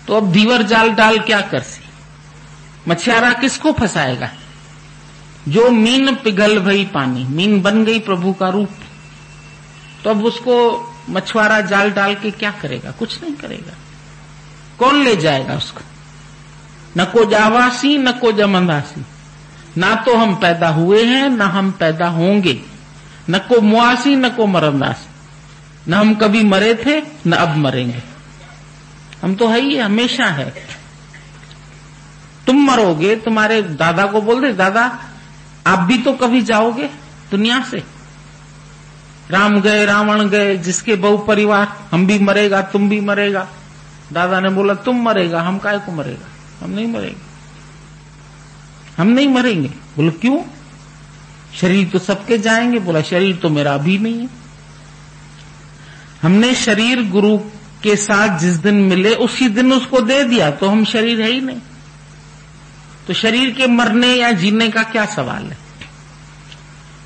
तो अब दीवर जाल डाल क्या करसी। मछियारा किसको फंसाएगा? जो मीन पिघल गई पानी, मीन बन गई प्रभु का रूप, तो अब उसको मछुआरा जाल डाल के क्या करेगा? कुछ नहीं करेगा। कौन ले जाएगा उसको? न को जावासी न को जमंदासी। ना तो हम पैदा हुए हैं न हम पैदा होंगे, न को मुआसी न को मरंदासी। न हम कभी मरे थे न अब मरेंगे, हम तो है ही, हमेशा है। तुम मरोगे, तुम्हारे दादा को बोल दे दादा आप भी तो कभी जाओगे दुनिया से। राम गए रावण गए, जिसके बहु परिवार, हम भी मरेगा तुम भी मरेगा। दादा ने बोला तुम मरेगा, हम काहे को मरेगा? हम नहीं मरेंगे, हम नहीं मरेंगे। बोलो क्यों? शरीर तो सबके जाएंगे। बोला शरीर तो मेरा अभी नहीं है। हमने शरीर गुरु के साथ जिस दिन मिले उसी दिन उसको दे दिया, तो हम शरीर है ही नहीं। तो शरीर के मरने या जीने का क्या सवाल है?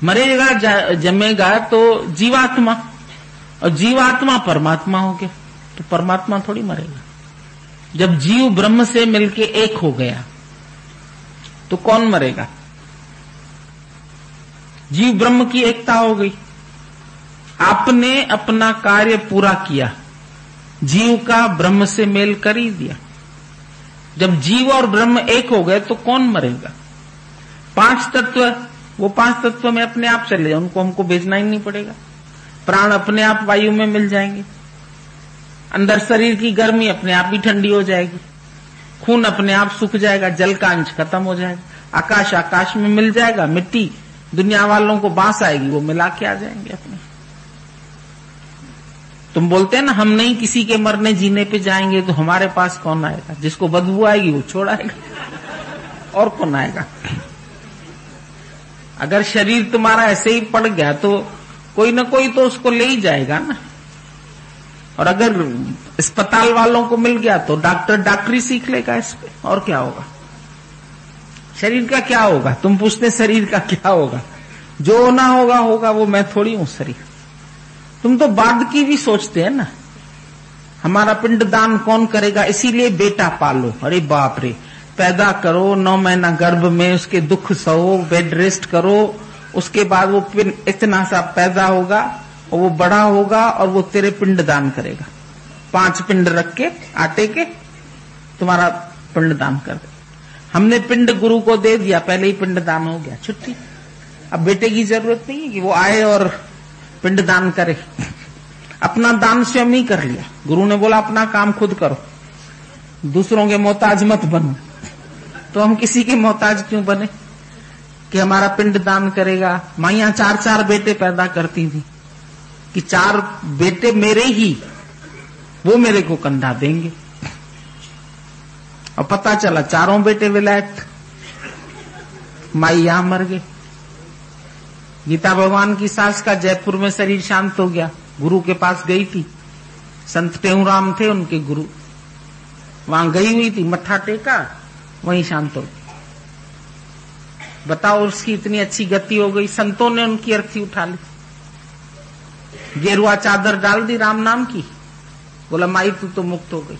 मरेगा जमेगा तो जीवात्मा, और जीवात्मा परमात्मा हो गया, तो परमात्मा थोड़ी मरेगा। जब जीव ब्रह्म से मिलके एक हो गया तो कौन मरेगा? जीव ब्रह्म की एकता हो गई, आपने अपना कार्य पूरा किया, जीव का ब्रह्म से मेल कर ही दिया। जब जीव और ब्रह्म एक हो गए तो कौन मरेगा? 5 तत्व, वो 5 तत्व में अपने आप चले जाए, उनको हमको भेजना ही नहीं पड़ेगा। प्राण अपने आप वायु में मिल जाएंगे, अंदर शरीर की गर्मी अपने आप ही ठंडी हो जाएगी, खून अपने आप सूख जाएगा, जल का अंश खत्म हो जाएगा, आकाश आकाश में मिल जाएगा, मिट्टी दुनिया वालों को बांस आएगी, वो मिला के आ जाएंगे अपने। तुम बोलते हैं ना हम नहीं किसी के मरने जीने पे जाएंगे, तो हमारे पास कौन आएगा? जिसको बदबू आएगी वो छोड़ आएगा, और कौन आएगा? अगर शरीर तुम्हारा ऐसे ही पड़ गया तो कोई ना कोई तो उसको ले ही जाएगा ना। और अगर अस्पताल वालों को मिल गया तो डॉक्टर डॉक्टरी सीख लेगा इस पे, और क्या होगा? शरीर का क्या होगा? तुम पूछते शरीर का क्या होगा? जो ना होगा होगा, वो मैं थोड़ी हूं शरीर। तुम तो बाद की भी सोचते हैं ना, हमारा पिंड दान कौन करेगा, इसीलिए बेटा पालो। अरे बाप रे, पैदा करो, 9 महीना गर्भ में उसके दुख सहो, बेड रेस्ट करो, उसके बाद वो पिंड इतना सा पैदा होगा और वो बड़ा होगा और वो तेरे पिंड दान करेगा। 5 पिंड रख के आटे के तुम्हारा पिंड दान कर दे। हमने पिंड गुरु को दे दिया, पहले ही पिंड दान हो गया, छुट्टी। अब बेटे की जरूरत नहीं है कि वो आए और पिंड दान करे, अपना दान स्वयं ही कर लिया। गुरु ने बोला अपना काम खुद करो, दूसरों के मोहताज मत बनो। तो हम किसी के मोहताज क्यों बने कि हमारा पिंड दान करेगा? माइयां 4-4 बेटे पैदा करती थी कि 4 बेटे मेरे ही, वो मेरे को कंधा देंगे। और पता चला 4 बेटे विलायत, माई यहां मर गए। गीता भगवान की सास का जयपुर में शरीर शांत हो गया, गुरु के पास गई थी, संत टेहूराम थे उनके गुरु, वहां गई हुई थी, मत्था टेका, वहीं शांत हो गई। बताओ उसकी इतनी अच्छी गति हो गई, संतों ने उनकी अर्थी उठा ली, गेरुआ चादर डाल दी राम नाम की, बोला माई तू तो मुक्त हो गई,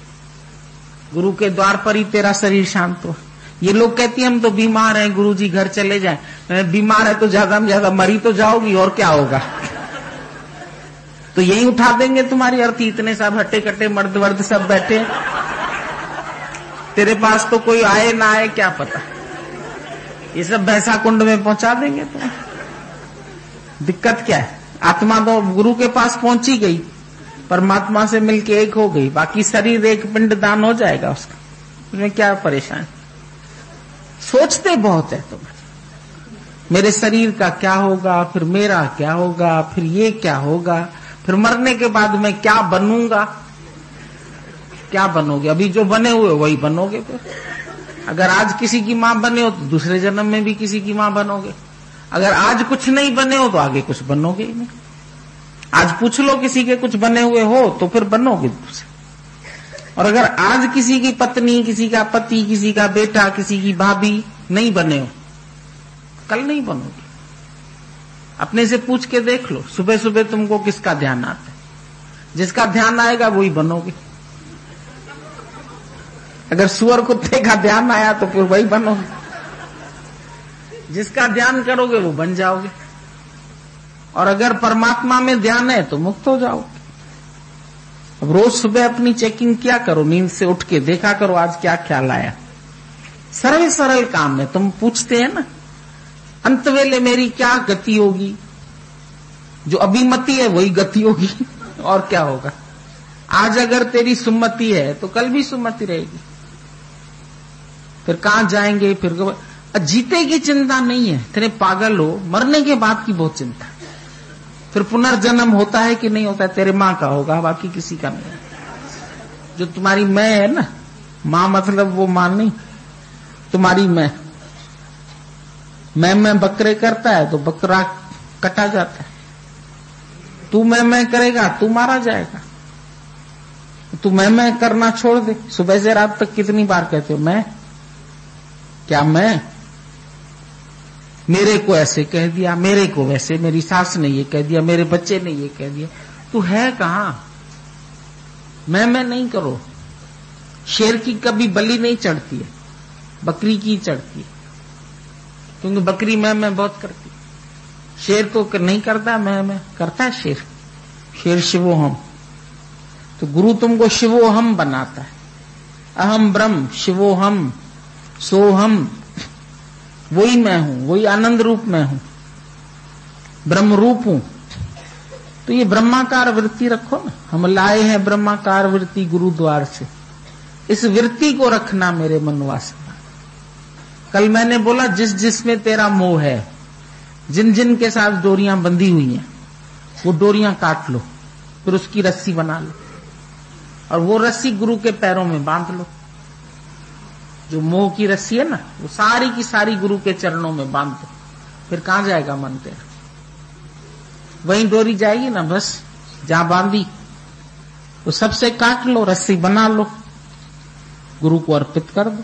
गुरु के द्वार पर ही तेरा शरीर शांत हुआ। ये लोग कहती हैं हम तो बीमार हैं, गुरुजी घर चले जाएं। बीमार है तो ज्यादा में ज्यादा मरी तो जाओगी, और क्या होगा। तो यही उठा देंगे तुम्हारी अर्थी, इतने सब हट्टे कट्टे मर्द वर्द सब बैठे, तेरे पास तो कोई आए ना आए क्या पता, ये सब भैंसा कुंड में पहुंचा देंगे तुम्हें। दिक्कत क्या है, आत्मा तो गुरु के पास पहुंची गई, परमात्मा से मिलके एक हो गई, बाकी शरीर एक पिंड दान हो जाएगा उसका, उसमें क्या परेशान। सोचते बहुत है तुम, मेरे शरीर का क्या होगा, फिर मेरा क्या होगा, फिर ये क्या होगा, फिर मरने के बाद मैं क्या बनूंगा। क्या बनोगे, अभी जो बने हुए वही बनोगे। फिर अगर आज किसी की मां बने हो तो दूसरे जन्म में भी किसी की मां बनोगे, अगर आज कुछ नहीं बने हो तो आगे कुछ बनोगे ही नहीं। आज पूछ लो किसी के कुछ बने हुए हो तो फिर बनोगे दूसरे, और अगर आज किसी की पत्नी, किसी का पति, किसी का बेटा, किसी की भाभी नहीं बने हो, कल नहीं बनोगे। अपने से पूछ के देख लो, सुबह सुबह तुमको किसका ध्यान आता है, जिसका ध्यान आएगा वही बनोगे। अगर सुअर कुत्ते का ध्यान आया तो फिर वही बनोगे, जिसका ध्यान करोगे वो बन जाओगे। और अगर परमात्मा में ध्यान है तो मुक्त हो जाओगे। अब रोज सुबह अपनी चेकिंग किया करो, नींद से उठ के देखा करो आज क्या ख्याल आया। सरल सरल काम है, तुम पूछते हैं ना अंत वेले मेरी क्या गति होगी, जो अभिमति है वही गति होगी, और क्या होगा। आज अगर तेरी सुमति है तो कल भी सुमति रहेगी। फिर कहां जाएंगे, फिर जीते की चिंता नहीं है, तेरे पागल हो, मरने के बाद की बहुत चिंता है। फिर पुनर्जन्म होता है कि नहीं होता है, तेरे माँ का होगा, बाकी किसी का नहीं। जो तुम्हारी मैं है ना, माँ मतलब वो माँ नहीं, तुम्हारी मैं बकरे करता है तो बकरा कटा जाता है। तू मैं करेगा तू मारा जाएगा। तू मैं करना छोड़ दे, सुबह से रात तक कितनी बार कहते हो मैं, क्या मैं, मेरे को ऐसे कह दिया, मेरे को वैसे, मेरी सास ने ये कह दिया, मेरे बच्चे ने ये कह दिया। तू है कहां, मैं नहीं करो। शेर की कभी बलि नहीं चढ़ती है, बकरी की चढ़ती है, क्योंकि बकरी मैं बहुत करती है। शेर तो नहीं करता, मैं करता है शेर। शेर शिवोहम, तो गुरु तुमको शिवोहम बनाता है। अहम ब्रह्म शिवोहम सोहम, वही मैं हूं, वही आनंद रूप में हूं, ब्रह्म रूप हूं। तो ये ब्रह्माकार वृत्ति रखो ना, हम लाए हैं ब्रह्माकार वृत्ति गुरुद्वार से, इस वृत्ति को रखना मेरे मनवासना। कल मैंने बोला जिस जिसमें तेरा मोह है, जिन जिन के साथ डोरियां बंधी हुई हैं वो डोरियां काट लो, फिर उसकी रस्सी बना लो, और वो रस्सी गुरु के पैरों में बांध लो। जो मोह की रस्सी है ना, वो सारी की सारी गुरु के चरणों में बांध दो, फिर कहां जाएगा मन तेरा, वहीं डोरी जाएगी ना, बस जहां बांधी वो सबसे काट लो, रस्सी बना लो, गुरु को अर्पित कर दो।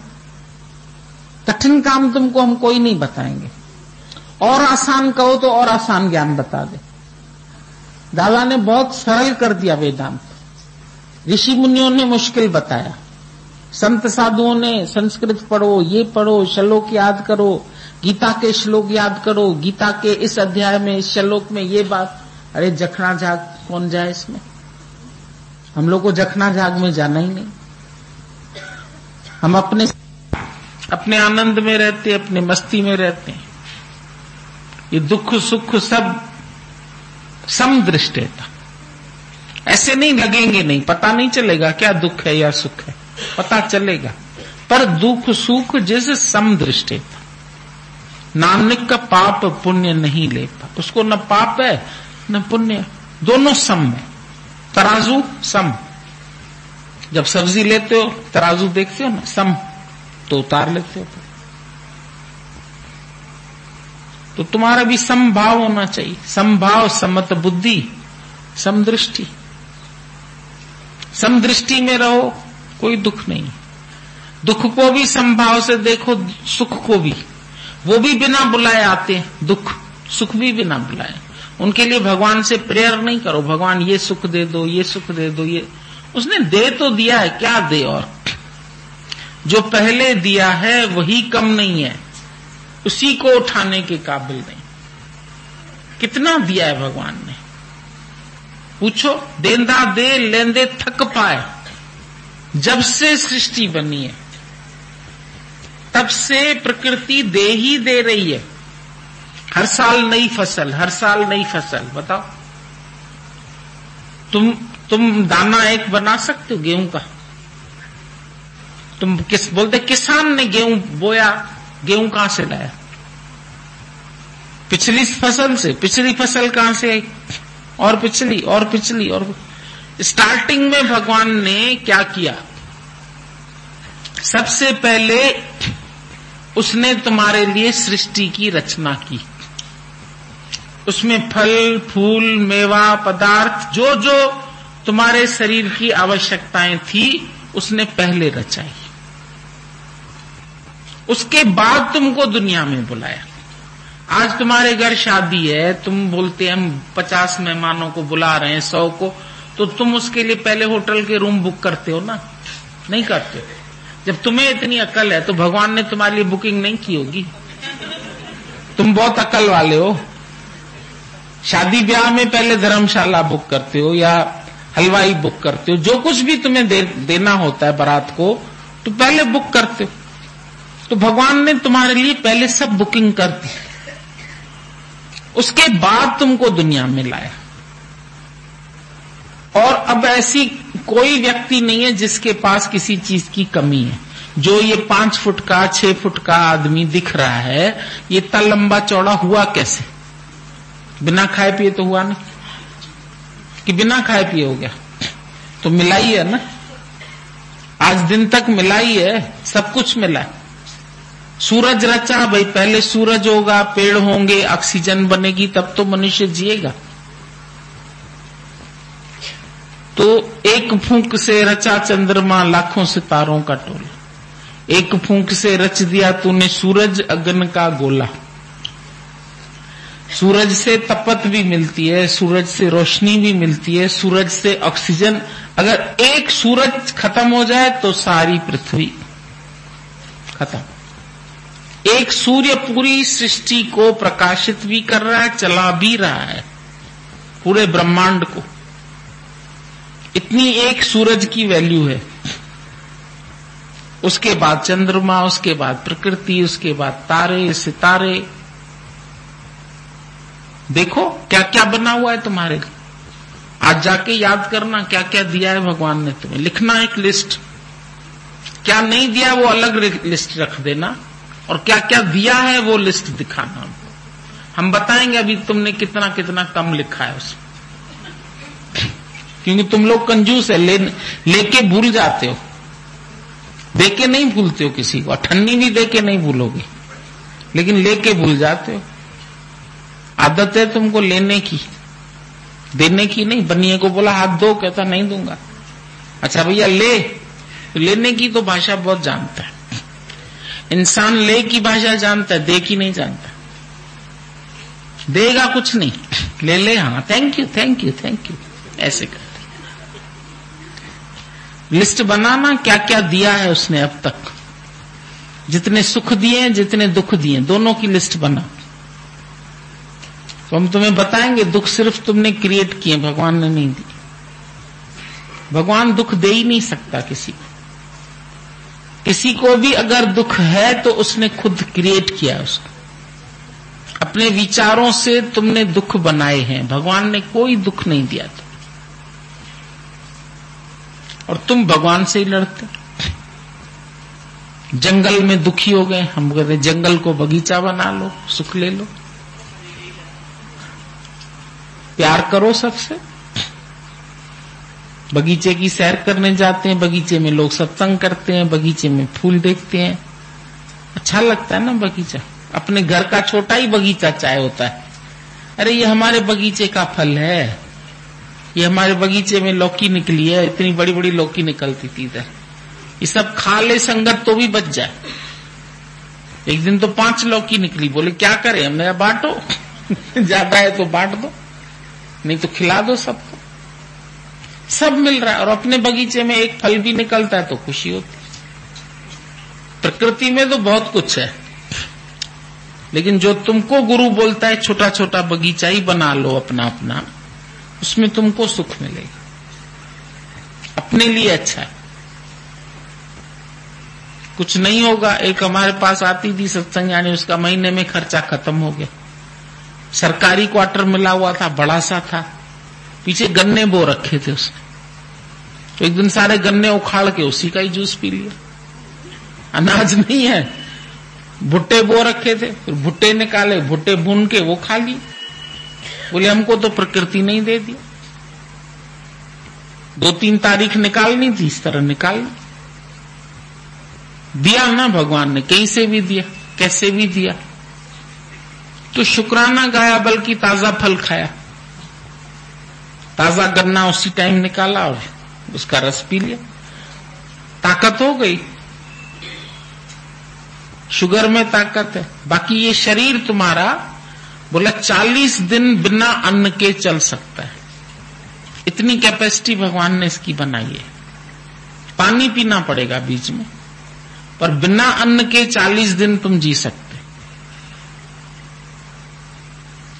कठिन काम तुमको हम कोई नहीं बताएंगे, और आसान कहो तो और आसान ज्ञान बता दे। दादा ने बहुत सरल कर दिया वेदांत, ऋषि मुनियों ने मुश्किल बताया, संत साधुओं ने संस्कृत पढ़ो, ये पढ़ो, श्लोक याद करो, गीता के श्लोक याद करो, गीता के इस अध्याय में इस श्लोक में ये बात। अरे जखना झाग कौन जाए इसमें, हम लोग को जखना झाग में जाना ही नहीं। हम अपने आनंद में रहते, अपने मस्ती में रहते हैं। ये दुख सुख सब समदृष्टता, ऐसे नहीं लगेंगे, नहीं पता नहीं चलेगा क्या दुख है या सुख है, पता चलेगा, पर दुख सुख जैसे समदृष्टता। नानक का पाप पुण्य नहीं लेता, उसको न पाप है न पुण्य, दोनों सम है, तराजू सम। जब सब्जी लेते हो तराजू देखते हो ना, सम तो उतार लेते हो। तो तुम्हारा भी समभाव होना चाहिए। समभाव, समत बुद्धि, समदृष्टि। समदृष्टि में रहो, कोई दुख नहीं। दुख को भी समभाव से देखो, सुख को भी। वो भी बिना बुलाए आते हैं, दुख सुख भी बिना बुलाए। उनके लिए भगवान से प्रेयर नहीं करो, भगवान ये सुख दे दो, ये सुख दे दो। ये उसने दे तो दिया है, क्या दे, और जो पहले दिया है वही कम नहीं है, उसी को उठाने के काबिल नहीं। कितना दिया है भगवान ने, पूछो। देंदा दे लेंदे थक पाए। जब से सृष्टि बनी है तब से प्रकृति दे ही दे रही है। हर साल नई फसल, हर साल नई फसल। बताओ, तुम दाना एक बना सकते हो गेहूं का? तुम बोलते किसान ने गेहूं बोया, गेहूं कहां से लाया? पिछली फसल से। पिछली फसल कहां से आई? और पिछली और पिछली और। स्टार्टिंग में भगवान ने क्या किया? सबसे पहले उसने तुम्हारे लिए सृष्टि की रचना की। उसमें फल, फूल, मेवा, पदार्थ, जो जो तुम्हारे शरीर की आवश्यकताएं थी उसने पहले रचाई। उसके बाद तुमको दुनिया में बुलाया। आज तुम्हारे घर शादी है, तुम बोलते हैं हम 50 मेहमानों को बुला रहे हैं, 100 को, तो तुम उसके लिए पहले होटल के रूम बुक करते हो ना? नहीं करते। जब तुम्हें इतनी अकल है तो भगवान ने तुम्हारे लिए बुकिंग नहीं की होगी। तुम बहुत अकल वाले हो। शादी ब्याह में पहले धर्मशाला बुक करते हो या हलवाई बुक करते हो, जो कुछ भी तुम्हें देना होता है बारात को, तो पहले बुक करते हो। तो भगवान ने तुम्हारे लिए पहले सब बुकिंग कर दी, उसके बाद तुमको दुनिया में लाया। और अब ऐसी कोई व्यक्ति नहीं है जिसके पास किसी चीज की कमी है। जो ये 5 फुट का 6 फुट का आदमी दिख रहा है, ये इतना लंबा चौड़ा हुआ कैसे? बिना खाए पिए तो हुआ नहीं, कि बिना खाए पिए हो गया? तो मिला ही है ना, आज दिन तक मिला ही है, सब कुछ मिला है। सूरज रचा भाई, पहले सूरज होगा, पेड़ होंगे, ऑक्सीजन बनेगी, तब तो मनुष्य जिएगा। तो एक फूंक से रचा चंद्रमा, लाखों सितारों का टोला। एक फूंक से रच दिया तूने सूरज, अगन का गोला। सूरज से तपत भी मिलती है, सूरज से रोशनी भी मिलती है, सूरज से ऑक्सीजन। अगर एक सूरज खत्म हो जाए तो सारी पृथ्वी खत्म। एक सूर्य पूरी सृष्टि को प्रकाशित भी कर रहा है, चला भी रहा है पूरे ब्रह्मांड को। इतनी एक सूरज की वैल्यू है। उसके बाद चंद्रमा, उसके बाद प्रकृति, उसके बाद तारे, सितारे। देखो क्या क्या बना हुआ है तुम्हारे लिए। आज जाके याद करना क्या क्या दिया है भगवान ने तुम्हें। लिखना एक लिस्ट, क्या नहीं दिया वो अलग लिस्ट रख देना, और क्या क्या दिया है वो लिस्ट दिखाना। हम बताएंगे अभी तुमने कितना कितना कम लिखा है उसमें, क्योंकि तुम लोग कंजूस है, लेके भूल जाते हो, देके नहीं भूलते हो किसी को। अठन्नी भी देके नहीं भूलोगे, लेकिन लेके भूल जाते हो। आदत है तुमको लेने की, देने की नहीं। बनिए को बोला हाथ दो, कहता नहीं दूंगा। अच्छा भैया ले, तो लेने की तो भाषा बहुत जानता है इंसान। ले की भाषा जानता है, दे की नहीं जानता। देगा कुछ नहीं, ले ले, हाँ thank you thank you thank you, ऐसे करते। लिस्ट बनाना क्या क्या दिया है उसने अब तक, जितने सुख दिए हैं, जितने दुख दिए हैं, दोनों की लिस्ट बना। तो हम तुम्हें बताएंगे दुख सिर्फ तुमने क्रिएट किए, भगवान ने नहीं दी। भगवान दुख दे ही नहीं सकता किसी को। किसी को भी अगर दुख है तो उसने खुद क्रिएट किया है उसको। अपने विचारों से तुमने दुख बनाए हैं, भगवान ने कोई दुख नहीं दिया था। और तुम भगवान से ही लड़ते। जंगल में दुखी हो गए, हम कहते जंगल को बगीचा बना लो, सुख ले लो। प्यार करो सबसे। बगीचे की सैर करने जाते हैं, बगीचे में लोग सत्संग करते हैं, बगीचे में फूल देखते हैं, अच्छा लगता है ना बगीचा। अपने घर का छोटा ही बगीचा चाहे होता है, अरे ये हमारे बगीचे का फल है, ये हमारे बगीचे में लौकी निकली है, इतनी बड़ी बड़ी लौकी निकलती थी इधर, ये सब खा ले संगत तो भी बच जाए। एक दिन तो 5 लौकी निकली, बोले क्या करें, हमने कहा बांटो ज्यादा है तो बांट दो, नहीं तो खिला दो सबको। सब मिल रहा है और अपने बगीचे में एक फल भी निकलता है तो खुशी होती है। प्रकृति में तो बहुत कुछ है, लेकिन जो तुमको गुरु बोलता है छोटा छोटा बगीचा ही बना लो अपना अपना, उसमें तुमको सुख मिलेगा, अपने लिए अच्छा है। कुछ नहीं होगा, एक हमारे पास आती थी सत्संग, यानी उसका महीने में खर्चा खत्म हो गया। सरकारी क्वार्टर मिला हुआ था, बड़ा सा था, पीछे गन्ने बो रखे थे उसने, तो एक दिन सारे गन्ने उखाड़ के उसी का ही जूस पी लिया। अनाज नहीं है, भुट्टे बो रखे थे, फिर भुट्टे निकाले, भुट्टे भून के वो खा लिए। बोले हमको तो प्रकृति नहीं दे दिया, 2-3 तारीख निकालनी थी, इस तरह निकाल दिया ना भगवान ने, कहीं से भी दिया, कैसे भी दिया, तो शुक्राना गाया, बल्कि ताजा फल खाया, ताजा गन्ना उसी टाइम निकाला और उसका रस पी लिया, ताकत हो गई। शुगर में ताकत है। बाकी ये शरीर तुम्हारा बोला 40 दिन बिना अन्न के चल सकता है, इतनी कैपेसिटी भगवान ने इसकी बनाई है। पानी पीना पड़ेगा बीच में, पर बिना अन्न के 40 दिन तुम जी सकते।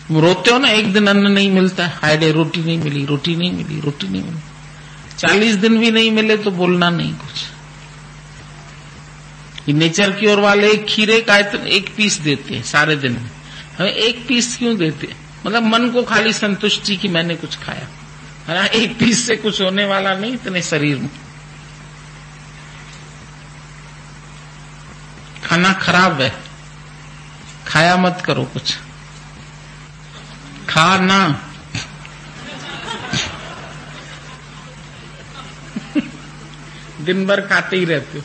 तुम रोते हो ना, एक दिन अन्न नहीं मिलता है, हाय डे रोटी नहीं मिली, रोटी नहीं मिली, रोटी नहीं मिली। 40 दिन भी नहीं मिले तो बोलना नहीं कुछ। ये नेचर की ओर वाले खीरे का एक पीस देते हैं सारे दिन में, हमें एक पीस क्यों देते? मतलब मन को खाली संतुष्टि की मैंने कुछ खाया, है, एक पीस से कुछ होने वाला नहीं इतने शरीर में। खाना खराब है, खाया मत करो कुछ, खाना दिन भर खाते ही रहते हो।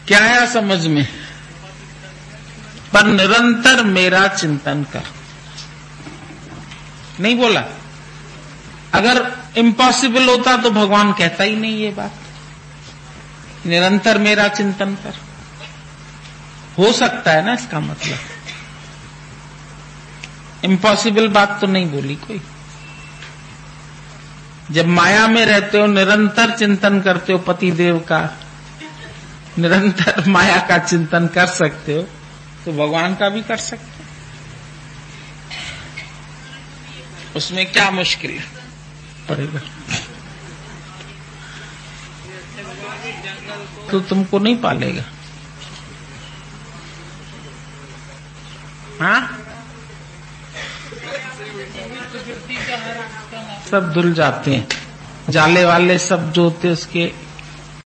क्या आया समझ में? पर निरंतर मेरा चिंतन कर, नहीं बोला। अगर इम्पॉसिबल होता तो भगवान कहता ही नहीं ये बात, निरंतर मेरा चिंतन कर। हो सकता है ना, इसका मतलब इम्पॉसिबल बात तो नहीं बोली कोई। जब माया में रहते हो, निरंतर चिंतन करते हो पति देव का, निरंतर माया का चिंतन कर सकते हो, तो भगवान का भी कर सकते हो। उसमें क्या मुश्किल पड़ेगा? तो तुमको नहीं पालेगा। हाँ, सब धुल जाते हैं, जाले वाले सब जो होते उसके